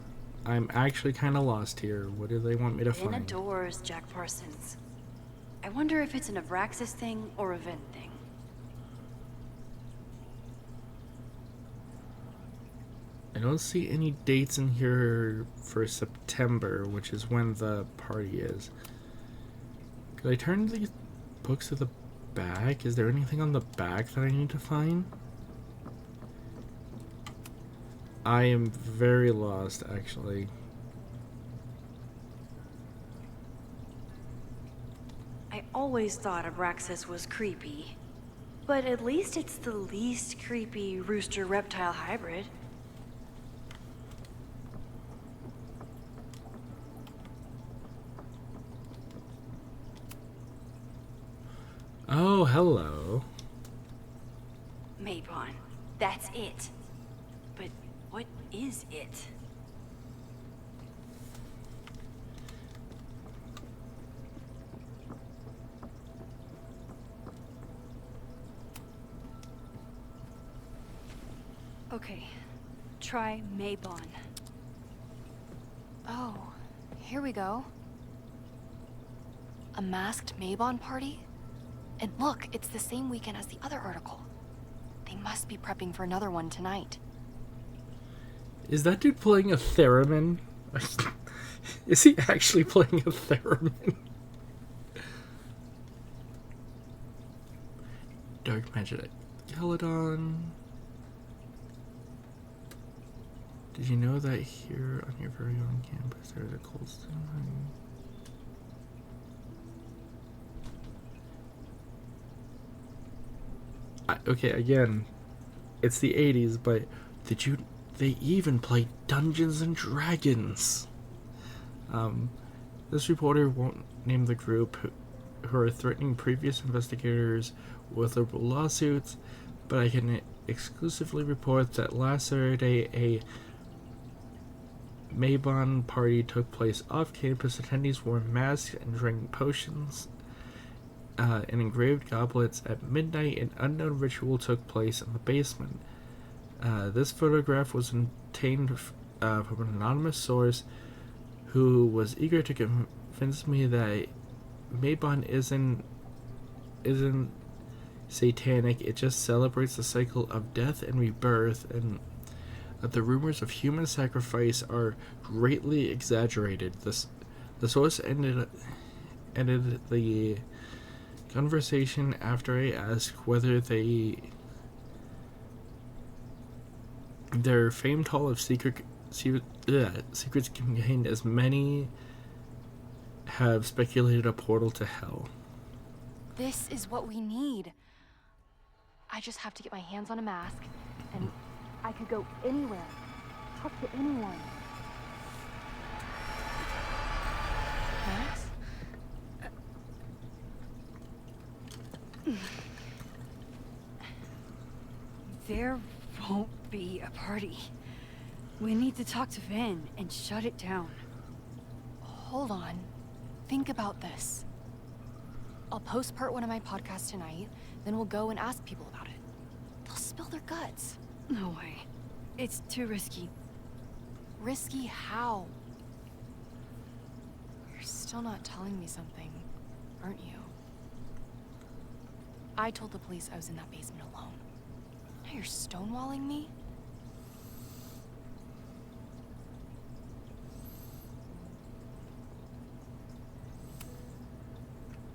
[SPEAKER 1] actually kind of lost here. What do they want me to
[SPEAKER 8] Vin
[SPEAKER 1] find?
[SPEAKER 8] adores Jack Parsons. I wonder if it's an Abraxas thing or a Vin thing.
[SPEAKER 1] I don't see any dates in here for September, which is when the party is. Could I turn these books to the back? Is there anything on the back that I need to find? I am very lost, actually.
[SPEAKER 8] I always thought Abraxas was creepy. But at least it's the least creepy rooster-reptile hybrid.
[SPEAKER 1] Oh, hello.
[SPEAKER 8] Mabon, that's it. But what is it? Okay, try Mabon.
[SPEAKER 4] Oh, here we go. A masked Mabon party? And look, it's the same weekend as the other article. They must be prepping for another one tonight.
[SPEAKER 1] Is that dude playing a theremin? Is he actually playing a theremin? Dark Magic Geladon. Did you know that here on your very own campus there's a cold stone? Okay, again, it's the 80s, but they even play Dungeons and Dragons. This reporter won't name the group who are threatening previous investigators with liberal lawsuits, but I can exclusively report that last Saturday a Mabon party took place off campus. Attendees wore masks and drank potions and engraved goblets. At midnight, an unknown ritual took place in the basement. This photograph was obtained from an anonymous source who was eager to convince me that Mabon isn't satanic. It just celebrates the cycle of death and rebirth, and that the rumors of human sacrifice are greatly exaggerated. The source ended the conversation after I asked whether their famed hall of secrets contained as many have speculated a portal to hell.
[SPEAKER 4] This is what we need. I just have to get my hands on a mask, and I could go anywhere, talk to anyone. Max?
[SPEAKER 2] There won't be a party. We need to talk to Vin and shut it down.
[SPEAKER 4] Hold on. Think about this. I'll post part 1 of my podcast tonight, then we'll go and ask people about it. They'll spill their guts.
[SPEAKER 2] No way. It's too risky.
[SPEAKER 4] Risky how? You're still not telling me something, aren't you? I told the police I was in that basement alone. Now you're stonewalling me?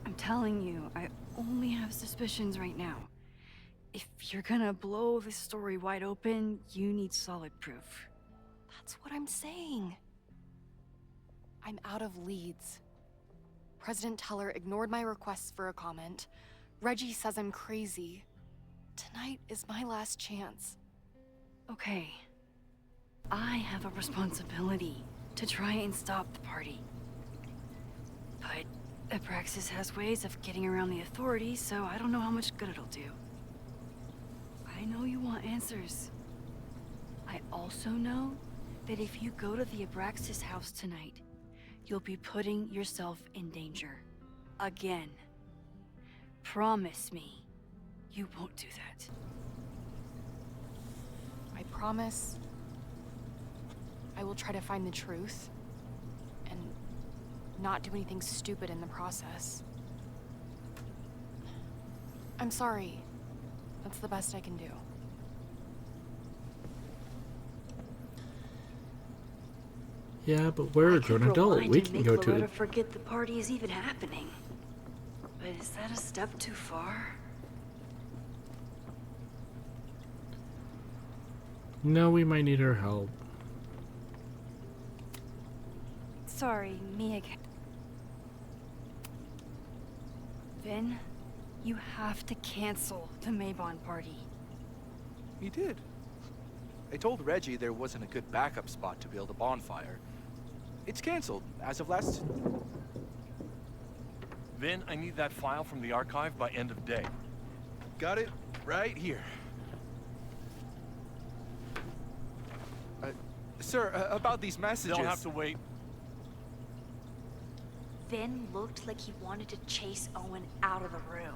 [SPEAKER 2] I'm telling you, I only have suspicions right now. If you're gonna blow this story wide open, you need solid proof.
[SPEAKER 4] That's what I'm saying. I'm out of leads. President Teller ignored my requests for a comment. Reggie says I'm crazy. Tonight is my last chance.
[SPEAKER 2] Okay. I have a responsibility to try and stop the party. But Abraxas has ways of getting around the authorities, so I don't know how much good it'll do. I know you want answers. I also know that if you go to the Abraxas house tonight, you'll be putting yourself in danger. Again. Promise me you won't do that.
[SPEAKER 4] I promise I will try to find the truth and not do anything stupid in the process. I'm sorry. That's the best I can do.
[SPEAKER 1] Yeah, but we're a grown adult. We can go to
[SPEAKER 8] Loretta
[SPEAKER 1] it.
[SPEAKER 8] forget the party is even happening. But is that a step too far?
[SPEAKER 1] No, we might need her help.
[SPEAKER 2] Sorry, me again. Vin, you have to cancel the Maybon party.
[SPEAKER 7] He did. I told Reggie there wasn't a good backup spot to build a bonfire. It's canceled as of last...
[SPEAKER 9] Vin, I need that file from the archive by end of day.
[SPEAKER 7] Got it right here. Sir, about these messages...
[SPEAKER 9] They'll have to wait.
[SPEAKER 8] Vin looked like he wanted to chase Owen out of the room.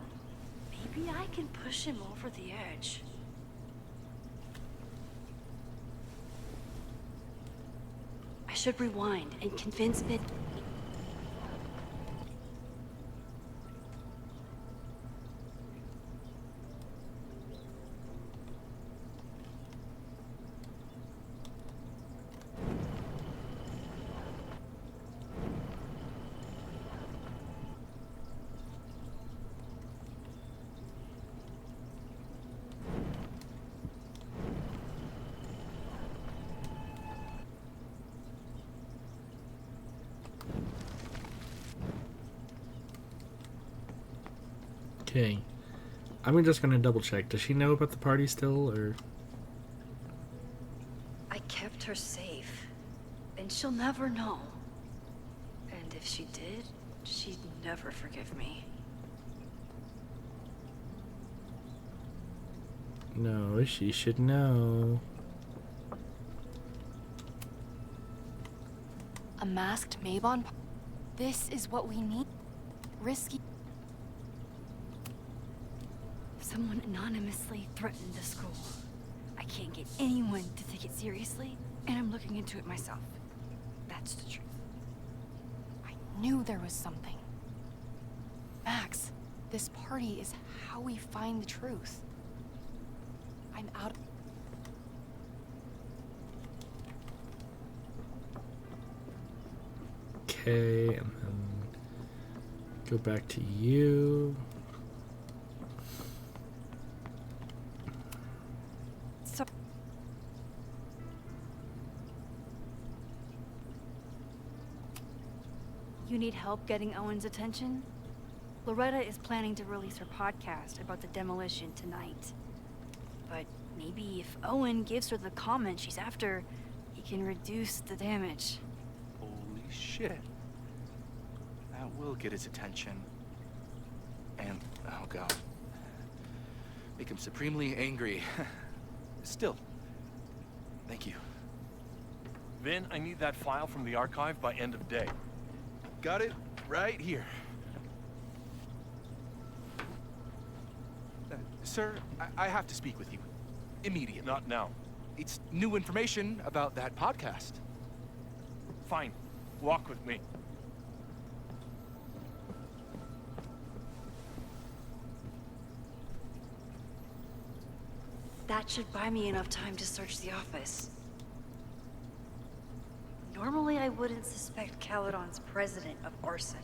[SPEAKER 8] Maybe I can push him over the edge. I should rewind and convince Vin.
[SPEAKER 1] Okay. I'm just gonna double check. Does she know about the party still, or...?
[SPEAKER 8] I kept her safe, and she'll never know. And if she did, she'd never forgive me.
[SPEAKER 1] No, she should know.
[SPEAKER 4] A masked Maybon? This is what we need? Risky.
[SPEAKER 2] Someone anonymously threatened the school. I can't get anyone to take it seriously, and I'm looking into it myself. That's the truth.
[SPEAKER 4] I knew there was something. Max, this party is how we find the truth. I'm out.
[SPEAKER 1] Okay, and then go back to you.
[SPEAKER 2] So you need help getting Owen's attention? Loretta is planning to release her podcast about the demolition tonight. But maybe if Owen gives her the comment she's after, he can reduce the damage.
[SPEAKER 7] Holy shit. That will get his attention. And, oh god. Make him supremely angry. Still. Thank you.
[SPEAKER 9] Vin, I need that file from the archive by end of day.
[SPEAKER 7] Got it right here. Sir, I have to speak with you. Immediately.
[SPEAKER 9] Not now.
[SPEAKER 7] It's new information about that podcast.
[SPEAKER 9] Fine. Walk with me.
[SPEAKER 8] that should buy me enough time to search the office. Normally, I wouldn't suspect Caledon's president of arson.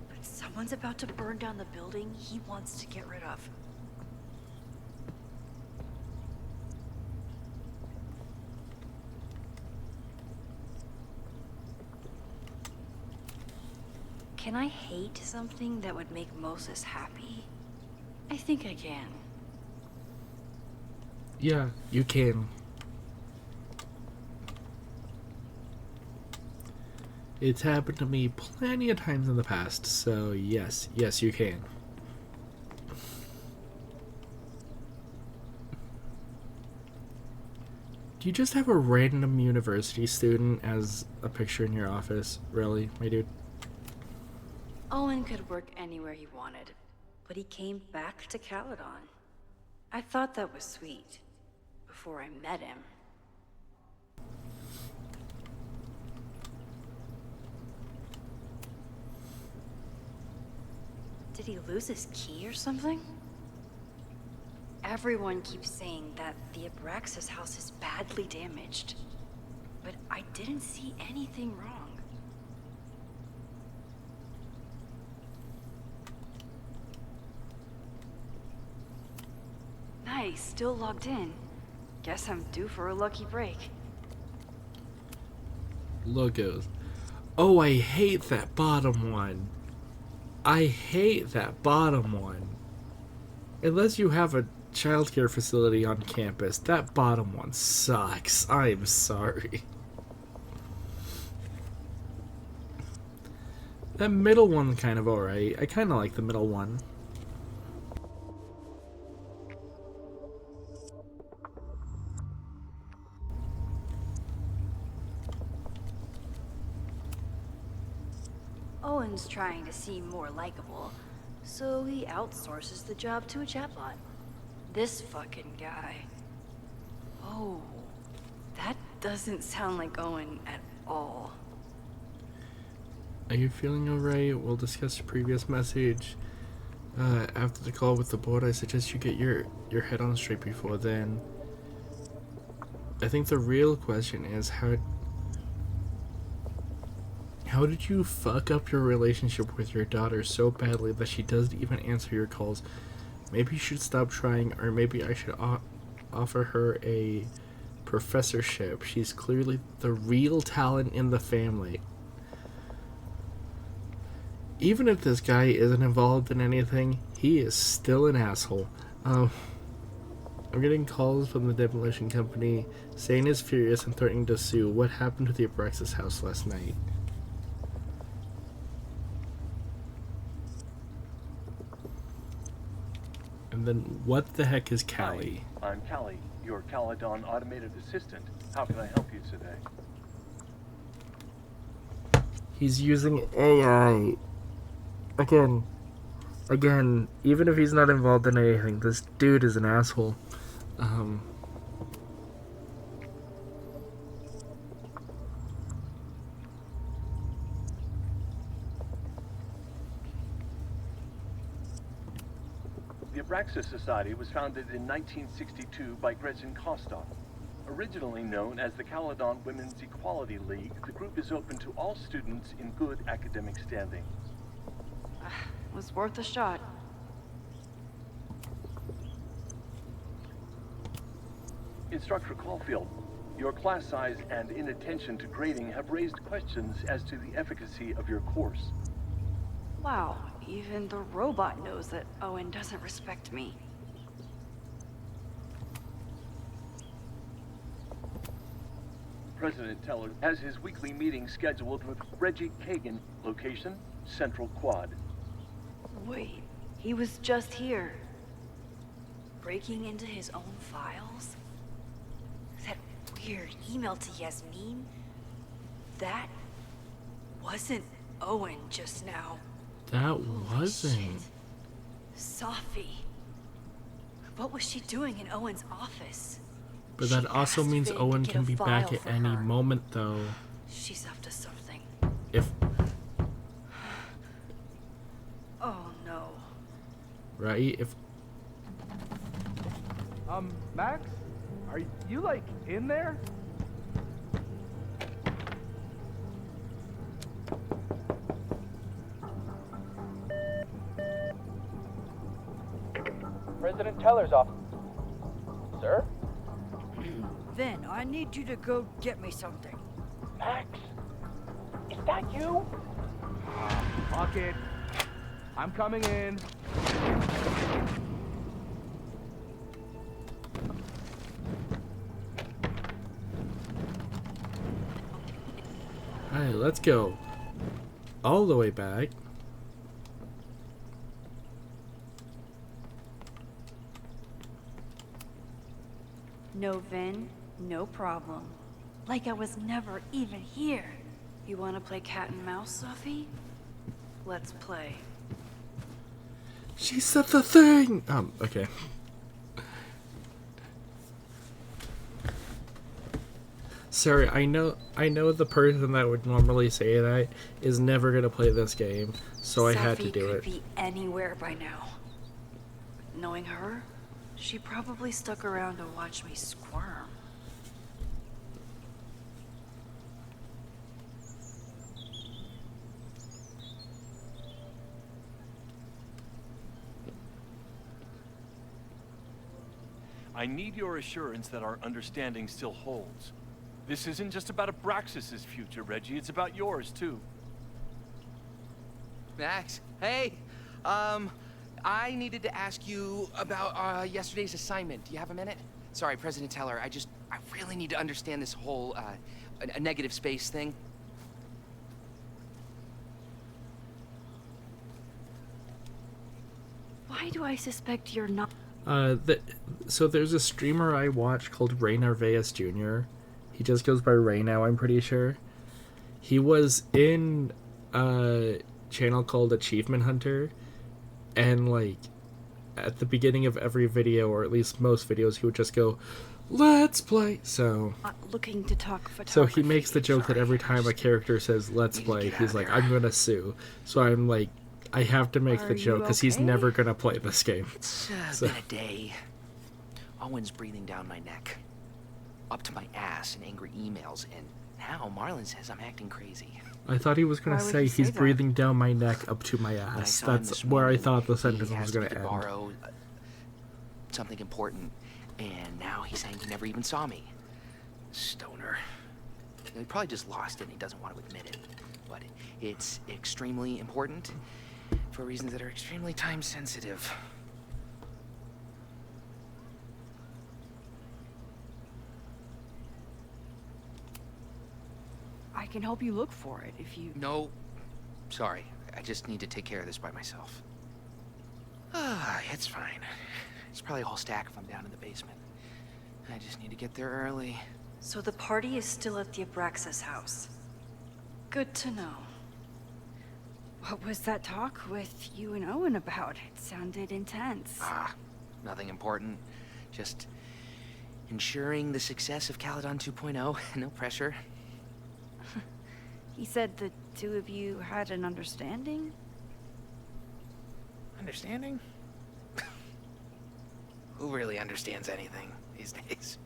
[SPEAKER 8] But someone's about to burn down the building he wants to get rid of. Can I hate something that would make Moses happy? I think I can.
[SPEAKER 1] Yeah, you can. It's happened to me plenty of times in the past, so yes, you can. Do you just have a random university student as a picture in your office? Really, my dude?
[SPEAKER 8] Owen could work anywhere he wanted, but he came back to Caledon. I thought that was sweet, before I met him. Did he lose his key or something? Everyone keeps saying that the Abraxas house is badly damaged, but I didn't see anything wrong. Nice, still logged in. Guess I'm due for a lucky break.
[SPEAKER 1] Logos. Oh, I hate that bottom one. I hate that bottom one. Unless you have a childcare facility on campus, that bottom one sucks. I'm sorry. That middle one's kind of alright. I kind of like the middle one.
[SPEAKER 8] Owen's trying to seem more likable, so he outsources the job to a chatbot. This fucking guy. Oh, that doesn't sound like Owen at all.
[SPEAKER 1] Are you feeling alright? We'll discuss the previous message. After the call with the board, I suggest you get your head on straight before then. I think the real question is how did you fuck up your relationship with your daughter so badly that she doesn't even answer your calls? Maybe you should stop trying, or maybe I should offer her a professorship. She's clearly the real talent in the family. Even if this guy isn't involved in anything, he is still an asshole. I'm getting calls from the demolition company saying he's furious and threatening to sue. What happened to the Abraxas house last night? And then, what the heck is Callie?
[SPEAKER 9] Hi, I'm Callie, your Caledon automated assistant. How can I help you today?
[SPEAKER 1] He's using AI. Again, even if he's not involved in anything, this dude is an asshole.
[SPEAKER 9] The Abraxas Society was founded in 1962 by Gretchen Kostov. Originally known as the Caledon Women's Equality League, the group is open to all students in good academic standing.
[SPEAKER 8] Was worth a shot.
[SPEAKER 9] Instructor Caulfield, your class size and inattention to grading have raised questions as to the efficacy of your course.
[SPEAKER 8] Wow, even the robot knows that Owen doesn't respect me.
[SPEAKER 9] President Teller has his weekly meeting scheduled with Reggie Kagan, location, Central Quad.
[SPEAKER 8] Wait, he was just here. Breaking into his own files? That weird email to Yasmin? That wasn't Owen just now.
[SPEAKER 1] That wasn't.
[SPEAKER 8] Sophie. What was she doing in Owen's office?
[SPEAKER 1] But that
[SPEAKER 8] She
[SPEAKER 1] also
[SPEAKER 8] asked
[SPEAKER 1] means
[SPEAKER 8] Vin to
[SPEAKER 1] Owen
[SPEAKER 8] get
[SPEAKER 1] can
[SPEAKER 8] a
[SPEAKER 1] be back
[SPEAKER 8] file
[SPEAKER 1] at
[SPEAKER 8] for
[SPEAKER 1] any
[SPEAKER 8] her.
[SPEAKER 1] moment, though.
[SPEAKER 8] She's up to something.
[SPEAKER 1] If
[SPEAKER 8] Oh no.
[SPEAKER 1] right, if
[SPEAKER 7] Max? Are you, like, in there?
[SPEAKER 10] President Teller's office. Sir?
[SPEAKER 11] Then I need you to go get me something.
[SPEAKER 10] Max? Is that you?
[SPEAKER 7] Fuck it. I'm coming in.
[SPEAKER 1] Alright, let's go. All the way back.
[SPEAKER 8] No, Vin, no problem. Like I was never even here. You want to play cat and mouse, Sophie? Let's play.
[SPEAKER 1] She said the thing! Okay. Sorry, I know the person that would normally say that is never gonna play this game, so I had to do
[SPEAKER 8] Sophie
[SPEAKER 1] it.
[SPEAKER 8] could be anywhere by now. Knowing her, she probably stuck around to watch me squirm.
[SPEAKER 9] I need your assurance that our understanding still holds. This isn't just about Abraxas's future, Reggie. It's about yours, too.
[SPEAKER 12] Max, hey, I needed to ask you about yesterday's assignment. Do you have a minute? Sorry, President Teller, I really need to understand this whole, a negative space thing.
[SPEAKER 8] Why do I suspect you're not?
[SPEAKER 1] So there's a streamer I watch called Ray Narvaez Jr. He just goes by Ray now, I'm pretty sure. He was in a channel called Achievement Hunter, and like at the beginning of every video, or at least most videos, he would just go, "Let's play." So
[SPEAKER 8] Not looking to talk photography.
[SPEAKER 1] so he makes the joke that every time a character says "Let's play," he's like, "I'm gonna sue." So I'm like, I have to make the joke because he's never gonna play this game.
[SPEAKER 12] It's
[SPEAKER 1] So-
[SPEAKER 12] been a day. Owen's breathing down my neck, up to my ass in angry emails, and now Marlon says I'm acting crazy.
[SPEAKER 1] I thought he was gonna
[SPEAKER 8] Why would
[SPEAKER 1] say
[SPEAKER 8] he
[SPEAKER 1] he's
[SPEAKER 8] say that?
[SPEAKER 1] breathing down my neck up to my
[SPEAKER 12] When I
[SPEAKER 1] ass.
[SPEAKER 12] saw him
[SPEAKER 1] That's
[SPEAKER 12] this
[SPEAKER 1] where I
[SPEAKER 12] morning,
[SPEAKER 1] thought the
[SPEAKER 12] he
[SPEAKER 1] sentence was
[SPEAKER 12] asked
[SPEAKER 1] gonna
[SPEAKER 12] me to
[SPEAKER 1] end.
[SPEAKER 12] borrow something important, and now he's saying he never even saw me. Stoner. He probably just lost it and he doesn't want to admit it. But it's extremely important for reasons that are extremely time sensitive.
[SPEAKER 11] I can help you look for it if you...
[SPEAKER 12] No, sorry. I just need to take care of this by myself. It's fine. It's probably a whole stack if I'm down in the basement. I just need to get there early.
[SPEAKER 8] So the party is still at the Abraxas house. Good to know.
[SPEAKER 11] What was that talk with you and Owen about? It sounded intense.
[SPEAKER 12] Nothing important. Just ensuring the success of Caledon 2.0. No pressure.
[SPEAKER 11] He said the two of you had an understanding?
[SPEAKER 12] Understanding? Who really understands anything these days?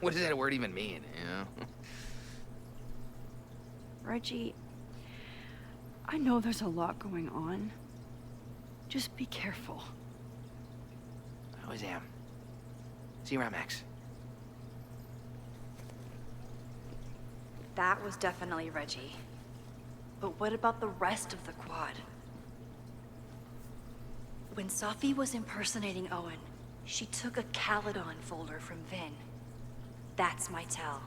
[SPEAKER 12] What does that word even mean, you know?
[SPEAKER 11] Reggie, I know there's a lot going on. Just be careful.
[SPEAKER 12] I always am. See you around, Max.
[SPEAKER 8] That was definitely Reggie. But what about the rest of the quad? When Sophie was impersonating Owen, she took a Caledon folder from Vin. That's my tell.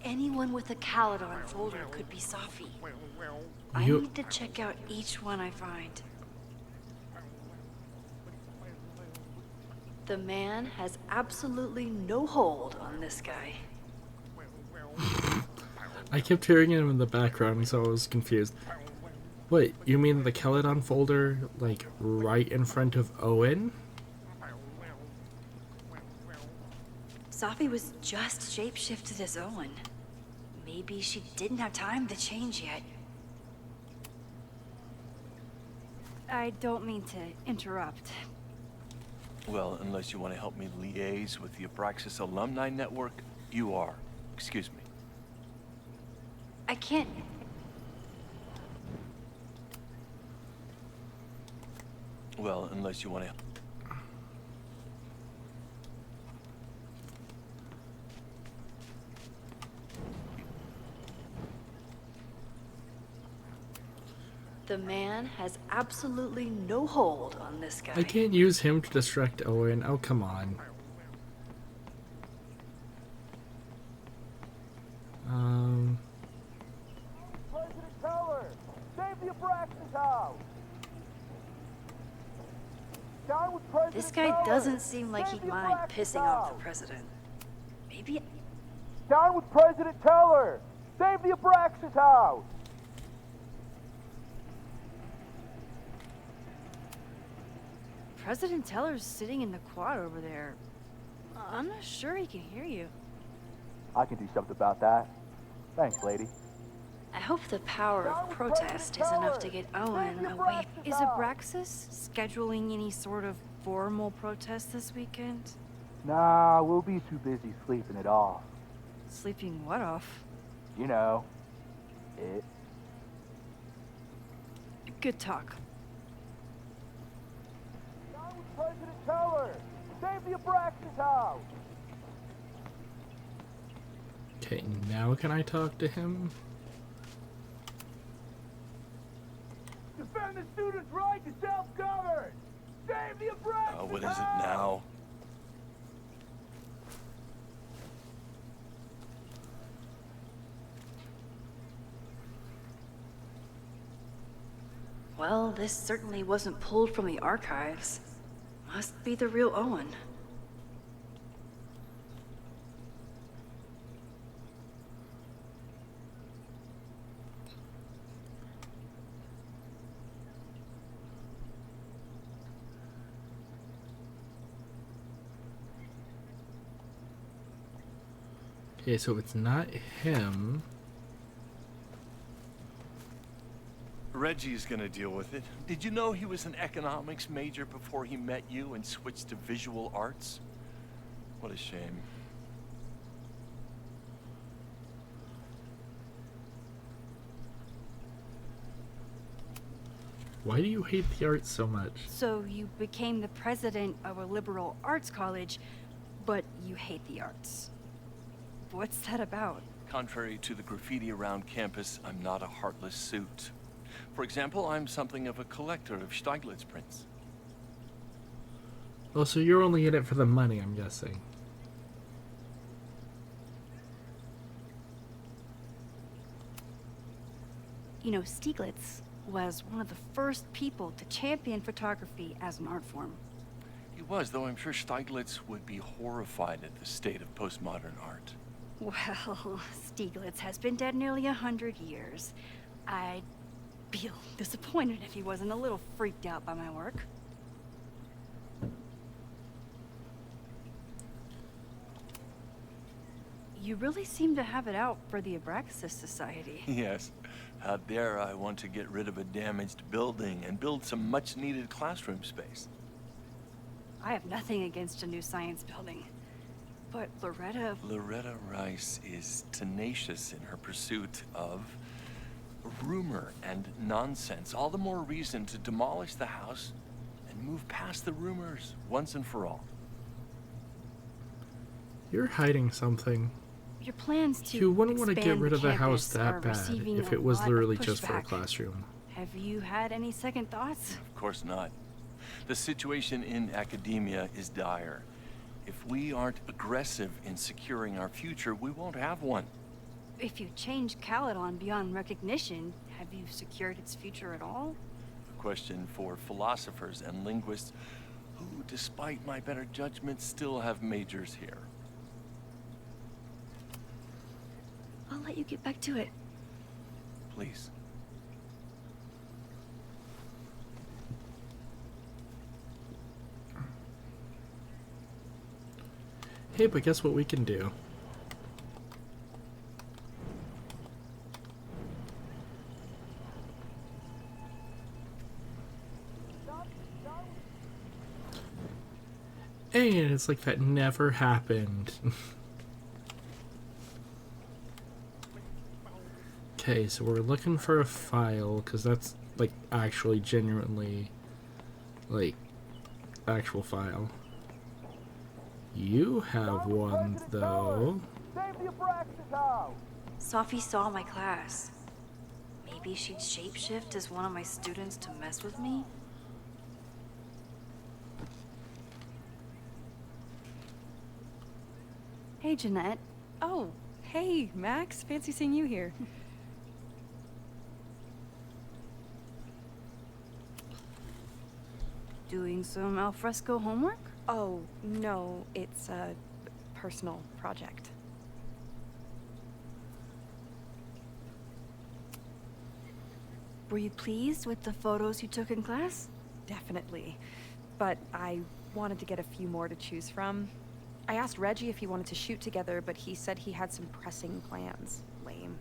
[SPEAKER 8] Anyone with a Caledon folder could be Sophie. I need to check out each one I find. The man has absolutely no hold on this guy.
[SPEAKER 1] I kept hearing him in the background, so I was confused. Wait, you mean the Caledon folder, like, right in front of Owen?
[SPEAKER 8] Sophie was just shapeshifted as Owen. Maybe she didn't have time to change yet.
[SPEAKER 11] I don't mean to interrupt,
[SPEAKER 9] Well, unless you want to help me liaise with the Abraxas Alumni Network, you are. Excuse me.
[SPEAKER 8] I can't.
[SPEAKER 9] Well, unless you want to.
[SPEAKER 8] The man has absolutely no hold on this guy.
[SPEAKER 1] I can't use him to distract Owen. Oh, come on.
[SPEAKER 10] President Teller! Save the Abraxas house! Down with President
[SPEAKER 8] This guy
[SPEAKER 10] Teller!
[SPEAKER 8] doesn't seem like
[SPEAKER 10] Save
[SPEAKER 8] he'd
[SPEAKER 10] the
[SPEAKER 8] mind
[SPEAKER 10] Abraxas
[SPEAKER 8] pissing off the
[SPEAKER 10] house!
[SPEAKER 8] president. Maybe.
[SPEAKER 10] Down with President Teller! Save the Abraxas house!
[SPEAKER 2] President Teller's sitting in the quad over there. I'm not sure he can hear you.
[SPEAKER 10] I can do something about that. Thanks, lady.
[SPEAKER 8] I hope the power of protest is enough to get Owen away.
[SPEAKER 2] Is Abraxas scheduling any sort of formal protest this weekend?
[SPEAKER 10] Nah, we'll be too busy sleeping it off.
[SPEAKER 2] Sleeping what off?
[SPEAKER 10] You know, it.
[SPEAKER 2] Good talk.
[SPEAKER 10] Down with President Teller! Save the Abraxas house!
[SPEAKER 1] Okay, now can I talk to him?
[SPEAKER 10] Defend the students' right to self-govern! Save the Abraxas
[SPEAKER 9] What is it now?
[SPEAKER 8] Well, this certainly wasn't pulled from the archives. Must be the real Owen.
[SPEAKER 1] Okay, so it's not him.
[SPEAKER 9] Reggie's gonna deal with it. Did you know he was an economics major before he met you and switched to visual arts? What a shame.
[SPEAKER 1] Why do you hate the arts so much?
[SPEAKER 2] So you became the president of a liberal arts college, but you hate the arts. What's that about?
[SPEAKER 9] Contrary to the graffiti around campus, I'm not a heartless suit. For example, I'm something of a collector of Stieglitz prints.
[SPEAKER 1] Oh, so you're only in it for the money, I'm guessing.
[SPEAKER 2] You know, Stieglitz was one of the first people to champion photography as an art form.
[SPEAKER 9] He was, though I'm sure Stieglitz would be horrified at the state of postmodern art.
[SPEAKER 2] Well, Stieglitz has been dead nearly 100 years. I'd feel disappointed if he wasn't a little freaked out by my work. You really seem to have it out for the Abraxas Society.
[SPEAKER 9] Yes. How dare I want to get rid of a damaged building and build some much-needed classroom space.
[SPEAKER 2] I have nothing against a new science building. But
[SPEAKER 9] Loretta Rice is tenacious in her pursuit of rumor and nonsense. All the more reason to demolish the house and move past the rumors once and for all.
[SPEAKER 1] You're hiding something.
[SPEAKER 2] Your plans to
[SPEAKER 1] You wouldn't want to get rid of the house
[SPEAKER 2] campus are
[SPEAKER 1] that bad
[SPEAKER 2] receiving
[SPEAKER 1] if
[SPEAKER 2] a
[SPEAKER 1] it was
[SPEAKER 2] lot of
[SPEAKER 1] literally just for a
[SPEAKER 2] pushback.
[SPEAKER 1] classroom.
[SPEAKER 2] Have you had any second thoughts?
[SPEAKER 9] Of course not. The situation in academia is dire. If we aren't aggressive in securing our future, we won't have one.
[SPEAKER 2] If you change Caledon beyond recognition, have you secured its future at all?
[SPEAKER 9] A question for philosophers and linguists who, despite my better judgment, still have majors here.
[SPEAKER 2] I'll let you get back to it.
[SPEAKER 9] Please.
[SPEAKER 1] Hey, but guess what we can do? And it's like that never happened. Okay, so we're looking for a file, because that's, like, actually genuinely, like, actual file. You have one, though.
[SPEAKER 10] Save the Abraxas house!
[SPEAKER 8] Sophie saw my class. Maybe she'd shapeshift as one of my students to mess with me?
[SPEAKER 2] Hey, Jeanette.
[SPEAKER 11] Oh, hey, Max. Fancy seeing you here.
[SPEAKER 2] Doing some alfresco homework?
[SPEAKER 11] Oh, no, it's a personal project.
[SPEAKER 2] Were you pleased with the photos you took in class?
[SPEAKER 11] Definitely. But I wanted to get a few more to choose from. I asked Reggie if he wanted to shoot together, but he said he had some pressing plans. Lame.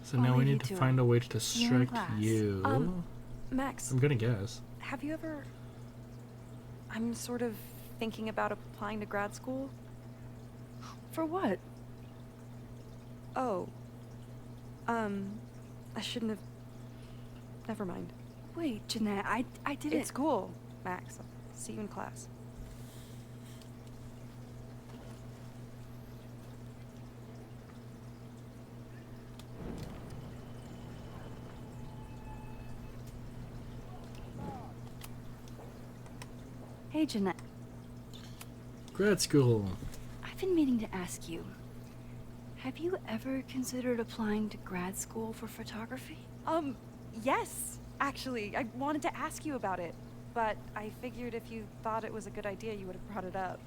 [SPEAKER 1] So
[SPEAKER 2] I'll
[SPEAKER 1] now we
[SPEAKER 2] leave you
[SPEAKER 1] need to
[SPEAKER 2] to
[SPEAKER 1] find
[SPEAKER 2] it.
[SPEAKER 1] a way to
[SPEAKER 2] See you in
[SPEAKER 1] distract
[SPEAKER 2] class.
[SPEAKER 1] you.
[SPEAKER 11] Max,
[SPEAKER 1] I'm gonna guess.
[SPEAKER 11] have you ever... I'm sort of thinking about applying to grad school.
[SPEAKER 2] For what?
[SPEAKER 11] Oh. I shouldn't have... Never mind.
[SPEAKER 2] Wait, Jeanette, I didn't...
[SPEAKER 11] It's cool, Max. I'll see you in class.
[SPEAKER 2] Hey, Jeanette.
[SPEAKER 1] Grad school.
[SPEAKER 2] I've been meaning to ask you. Have you ever considered applying to grad school for photography?
[SPEAKER 11] Yes, actually. I wanted to ask you about it, but I figured if you thought it was a good idea, you would have brought it up.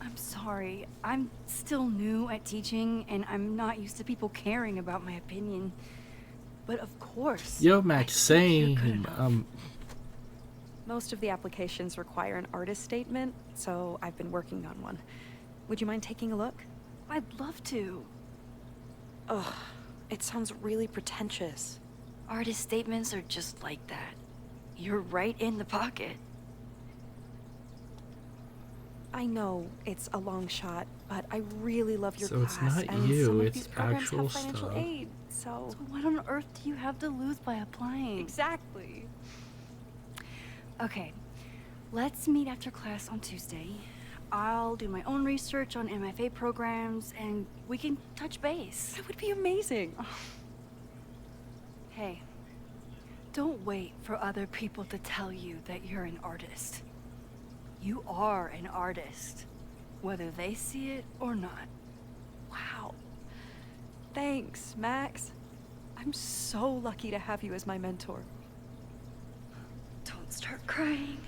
[SPEAKER 2] I'm sorry. I'm still new at teaching, and I'm not used to people caring about my opinion. But of course.
[SPEAKER 1] Yo, Max,
[SPEAKER 2] I think you're good
[SPEAKER 1] same.
[SPEAKER 2] enough.
[SPEAKER 11] Most of the applications require an artist statement, so I've been working on one. Would you mind taking a look?
[SPEAKER 2] I'd love to.
[SPEAKER 11] Ugh, it sounds really pretentious.
[SPEAKER 2] Artist statements are just like that. You're right in the pocket.
[SPEAKER 11] I know it's a long shot, but I really love your
[SPEAKER 1] So it's
[SPEAKER 11] class.
[SPEAKER 1] not
[SPEAKER 11] and
[SPEAKER 1] you,
[SPEAKER 11] some of
[SPEAKER 1] it's
[SPEAKER 11] these programs
[SPEAKER 1] actual
[SPEAKER 11] have financial
[SPEAKER 1] stuff.
[SPEAKER 11] aid, so...
[SPEAKER 2] So what on earth do you have to lose by applying?
[SPEAKER 11] Exactly.
[SPEAKER 2] Okay, let's meet after class on Tuesday. I'll do my own research on MFA programs, and we can touch base.
[SPEAKER 11] That would be amazing.
[SPEAKER 2] Hey, don't wait for other people to tell you that you're an artist. You are an artist, whether they see it or not.
[SPEAKER 11] Wow. Thanks, Max. I'm so lucky to have you as my mentor.
[SPEAKER 2] Don't start crying.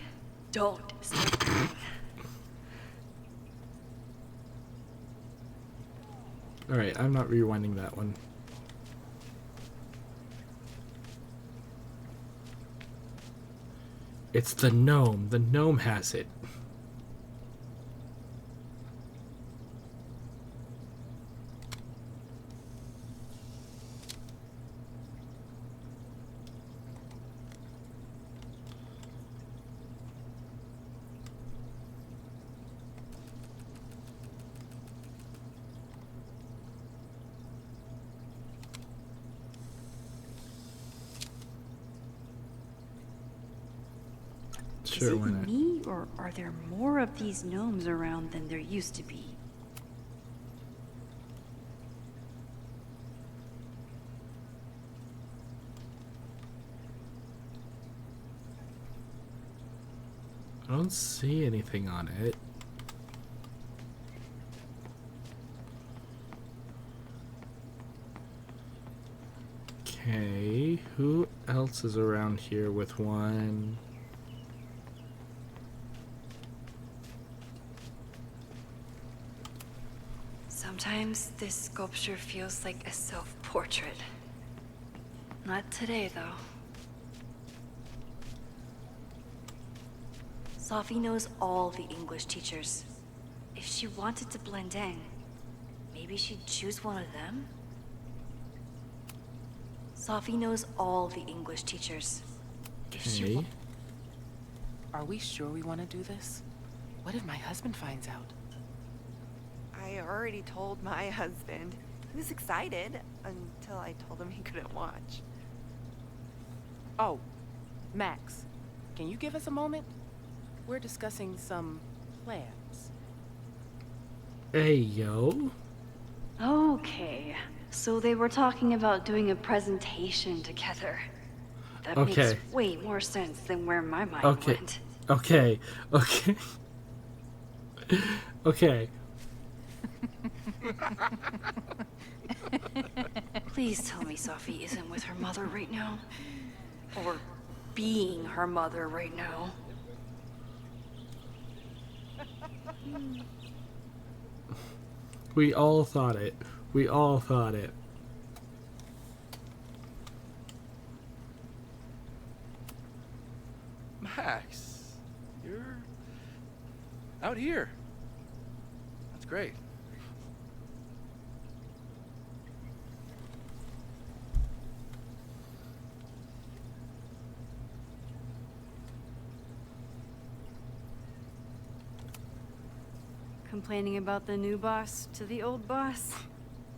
[SPEAKER 2] Don't start crying.
[SPEAKER 1] Alright, I'm not rewinding that one. It's the gnome. The gnome has it. Sure,
[SPEAKER 8] Is it
[SPEAKER 1] why not?
[SPEAKER 8] me, or are there more of these gnomes around than there used to be?
[SPEAKER 1] I don't see anything on it. Okay, who else is around here with one?
[SPEAKER 8] Sometimes this sculpture feels like a self-portrait. Not today, though. Sophie knows all the English teachers. If she wanted to blend in, maybe she'd choose one of them? Sophie knows all the English teachers. If she
[SPEAKER 1] Okay.
[SPEAKER 4] Are we sure we want to do this? What if my husband finds out?
[SPEAKER 11] I already told my husband. He was excited until I told him he couldn't watch.
[SPEAKER 4] Oh, Max, can you give us a moment? We're discussing some plans.
[SPEAKER 1] Hey, yo.
[SPEAKER 8] Okay, so they were talking about doing a presentation together. That
[SPEAKER 1] Okay.
[SPEAKER 8] makes way more sense than where my mind
[SPEAKER 1] Okay.
[SPEAKER 8] went.
[SPEAKER 1] Okay. Okay. Okay.
[SPEAKER 8] Please tell me Sophie isn't with her mother right now. Or being her mother right now.
[SPEAKER 1] We all thought it. We all thought it.
[SPEAKER 7] Max, you're out here. That's great.
[SPEAKER 8] Complaining about the new boss to the old boss?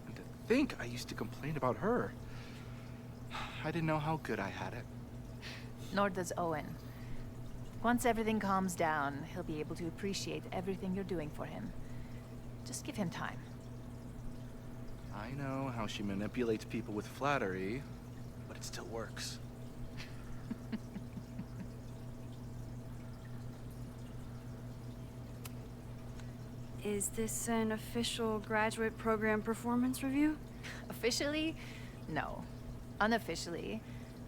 [SPEAKER 7] And to think I used to complain about her. I didn't know how good I had it.
[SPEAKER 13] Nor does Owen. Once everything calms down, he'll be able to appreciate everything you're doing for him. Just give him time.
[SPEAKER 7] I know how she manipulates people with flattery, but it still works.
[SPEAKER 8] Is this an official graduate program performance review?
[SPEAKER 13] Officially? No. Unofficially,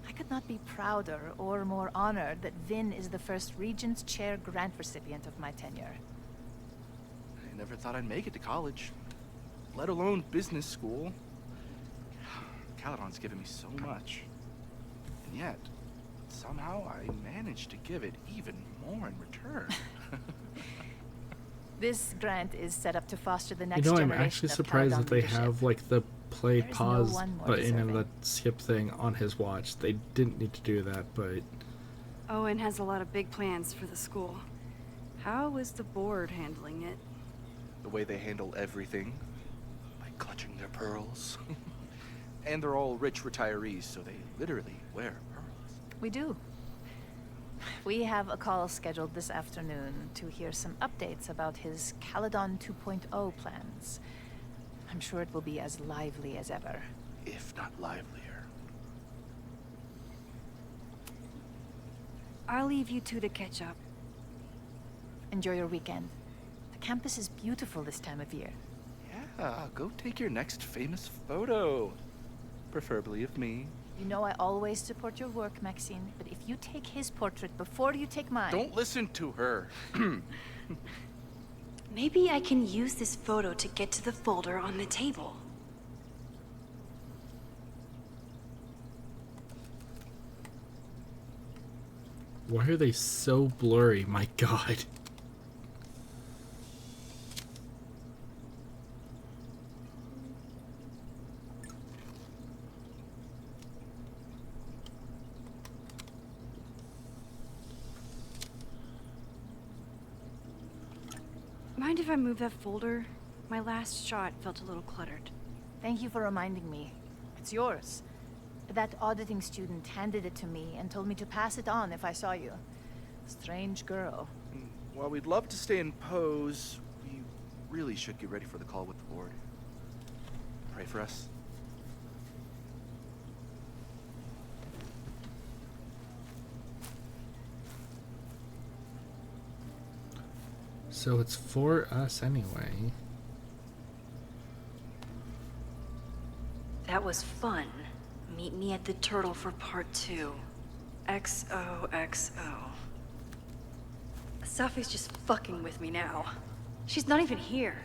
[SPEAKER 13] I could not be prouder or more honored that Vin is the first Regent's Chair grant recipient of my tenure.
[SPEAKER 7] I never thought I'd make it to college, let alone business school. Caledon's given me so much. And yet, somehow I managed to give it even more in return.
[SPEAKER 13] This grant is set up to foster the
[SPEAKER 1] You
[SPEAKER 13] next
[SPEAKER 1] know, I'm
[SPEAKER 13] generation
[SPEAKER 1] actually
[SPEAKER 13] of
[SPEAKER 1] surprised
[SPEAKER 13] Caledon
[SPEAKER 1] that they
[SPEAKER 13] leadership.
[SPEAKER 1] have, like, the play
[SPEAKER 13] There is no
[SPEAKER 1] pause
[SPEAKER 13] one more
[SPEAKER 1] button and
[SPEAKER 13] deserving.
[SPEAKER 1] the skip thing on his watch. They didn't need to do that, but...
[SPEAKER 8] Owen has a lot of big plans for the school. How is the board handling it?
[SPEAKER 7] The way they handle everything, by clutching their pearls. And they're all rich retirees, so they literally wear pearls.
[SPEAKER 13] We do. We have a call scheduled this afternoon to hear some updates about his Caledon 2.0 plans. I'm sure it will be as lively as ever.
[SPEAKER 7] If not livelier.
[SPEAKER 8] I'll leave you two to catch up.
[SPEAKER 13] Enjoy your weekend. The campus is beautiful this time of year.
[SPEAKER 7] Yeah, go take your next famous photo. Preferably of me.
[SPEAKER 13] You know I always support your work, Maxine, but if you take his portrait before you take mine...
[SPEAKER 7] Don't listen to her.
[SPEAKER 8] Maybe I can use this photo to get to the folder on the table.
[SPEAKER 1] Why are they so blurry? My god.
[SPEAKER 8] Mind if I move that folder? My last shot felt a little cluttered.
[SPEAKER 13] Thank you for reminding me. It's yours. That auditing student handed it to me and told me to pass it on if I saw you. Strange girl.
[SPEAKER 7] While we'd love to stay in pose, we really should get ready for the call with the board. Pray for us.
[SPEAKER 1] So it's for us anyway.
[SPEAKER 8] That was fun. Meet me at the Turtle for part 2. XOXO. Sophie's just fucking with me now. She's not even here.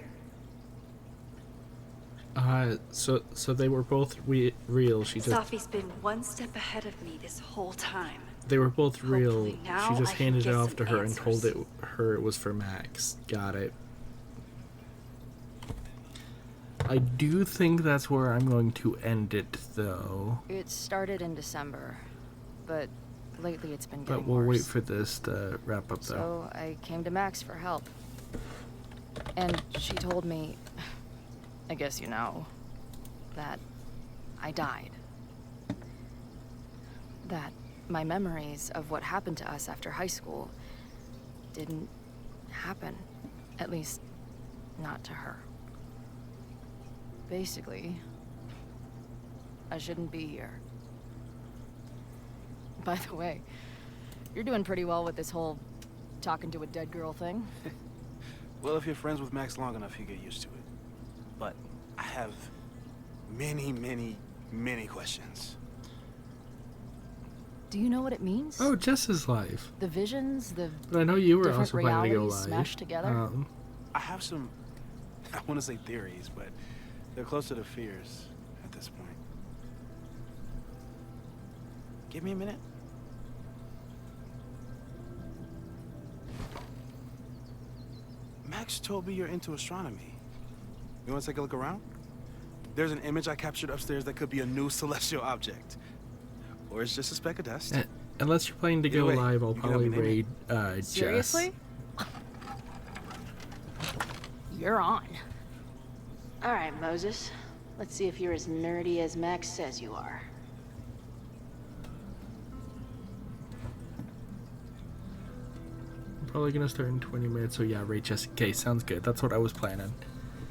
[SPEAKER 1] So they were both real. She just
[SPEAKER 8] Sophie's been one step ahead of me this whole time.
[SPEAKER 1] they were both real.
[SPEAKER 8] Hopefully now
[SPEAKER 1] She just
[SPEAKER 8] I can
[SPEAKER 1] handed it
[SPEAKER 8] get
[SPEAKER 1] off
[SPEAKER 8] some
[SPEAKER 1] to her and told
[SPEAKER 8] answers.
[SPEAKER 1] her it was for Max. Got it. I do think that's where I'm going to end it, though.
[SPEAKER 4] It started in December, but lately it's been getting
[SPEAKER 1] But we'll wait
[SPEAKER 4] worse.
[SPEAKER 1] for this to wrap up, though.
[SPEAKER 4] So I came to Max for help. And she told me, I guess you know, that I died. That my memories of what happened to us after high school didn't happen. At least, not to her. Basically, I shouldn't be here. By the way, you're doing pretty well with this whole talking to a dead girl thing.
[SPEAKER 14] Well, if you're friends with Max long enough, you get used to it. But I have many, many, many questions.
[SPEAKER 4] Do you know what it means?
[SPEAKER 1] Oh, Jess is live.
[SPEAKER 4] The visions, the
[SPEAKER 1] But I know you were
[SPEAKER 4] different
[SPEAKER 1] also planning to go
[SPEAKER 4] realities
[SPEAKER 1] live.
[SPEAKER 4] smashed together?
[SPEAKER 14] I have some, I want to say theories, but they're closer to fears at this point. Give me a minute. Max told me you're into astronomy. You want to take a look around? There's an image I captured upstairs that could be a new celestial object. Or it's just a speck of dust.
[SPEAKER 1] Unless you're planning to go
[SPEAKER 14] Either way,
[SPEAKER 1] live, I'll
[SPEAKER 14] you can help
[SPEAKER 1] probably
[SPEAKER 14] me name
[SPEAKER 1] raid Jess.
[SPEAKER 4] Seriously? You're on.
[SPEAKER 3] All right, Moses. Let's see if you're as nerdy as Max says you are.
[SPEAKER 1] I'm probably gonna start in 20 minutes, so yeah, raid Jess. Okay, sounds good. That's what I was planning.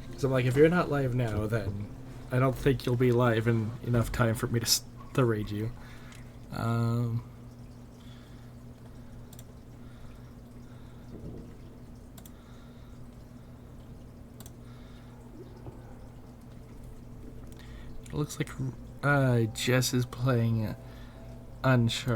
[SPEAKER 1] Because I'm like, if you're not live now, then I don't think you'll be live in enough time for me to raid you. It looks like Jess is playing Uncharted.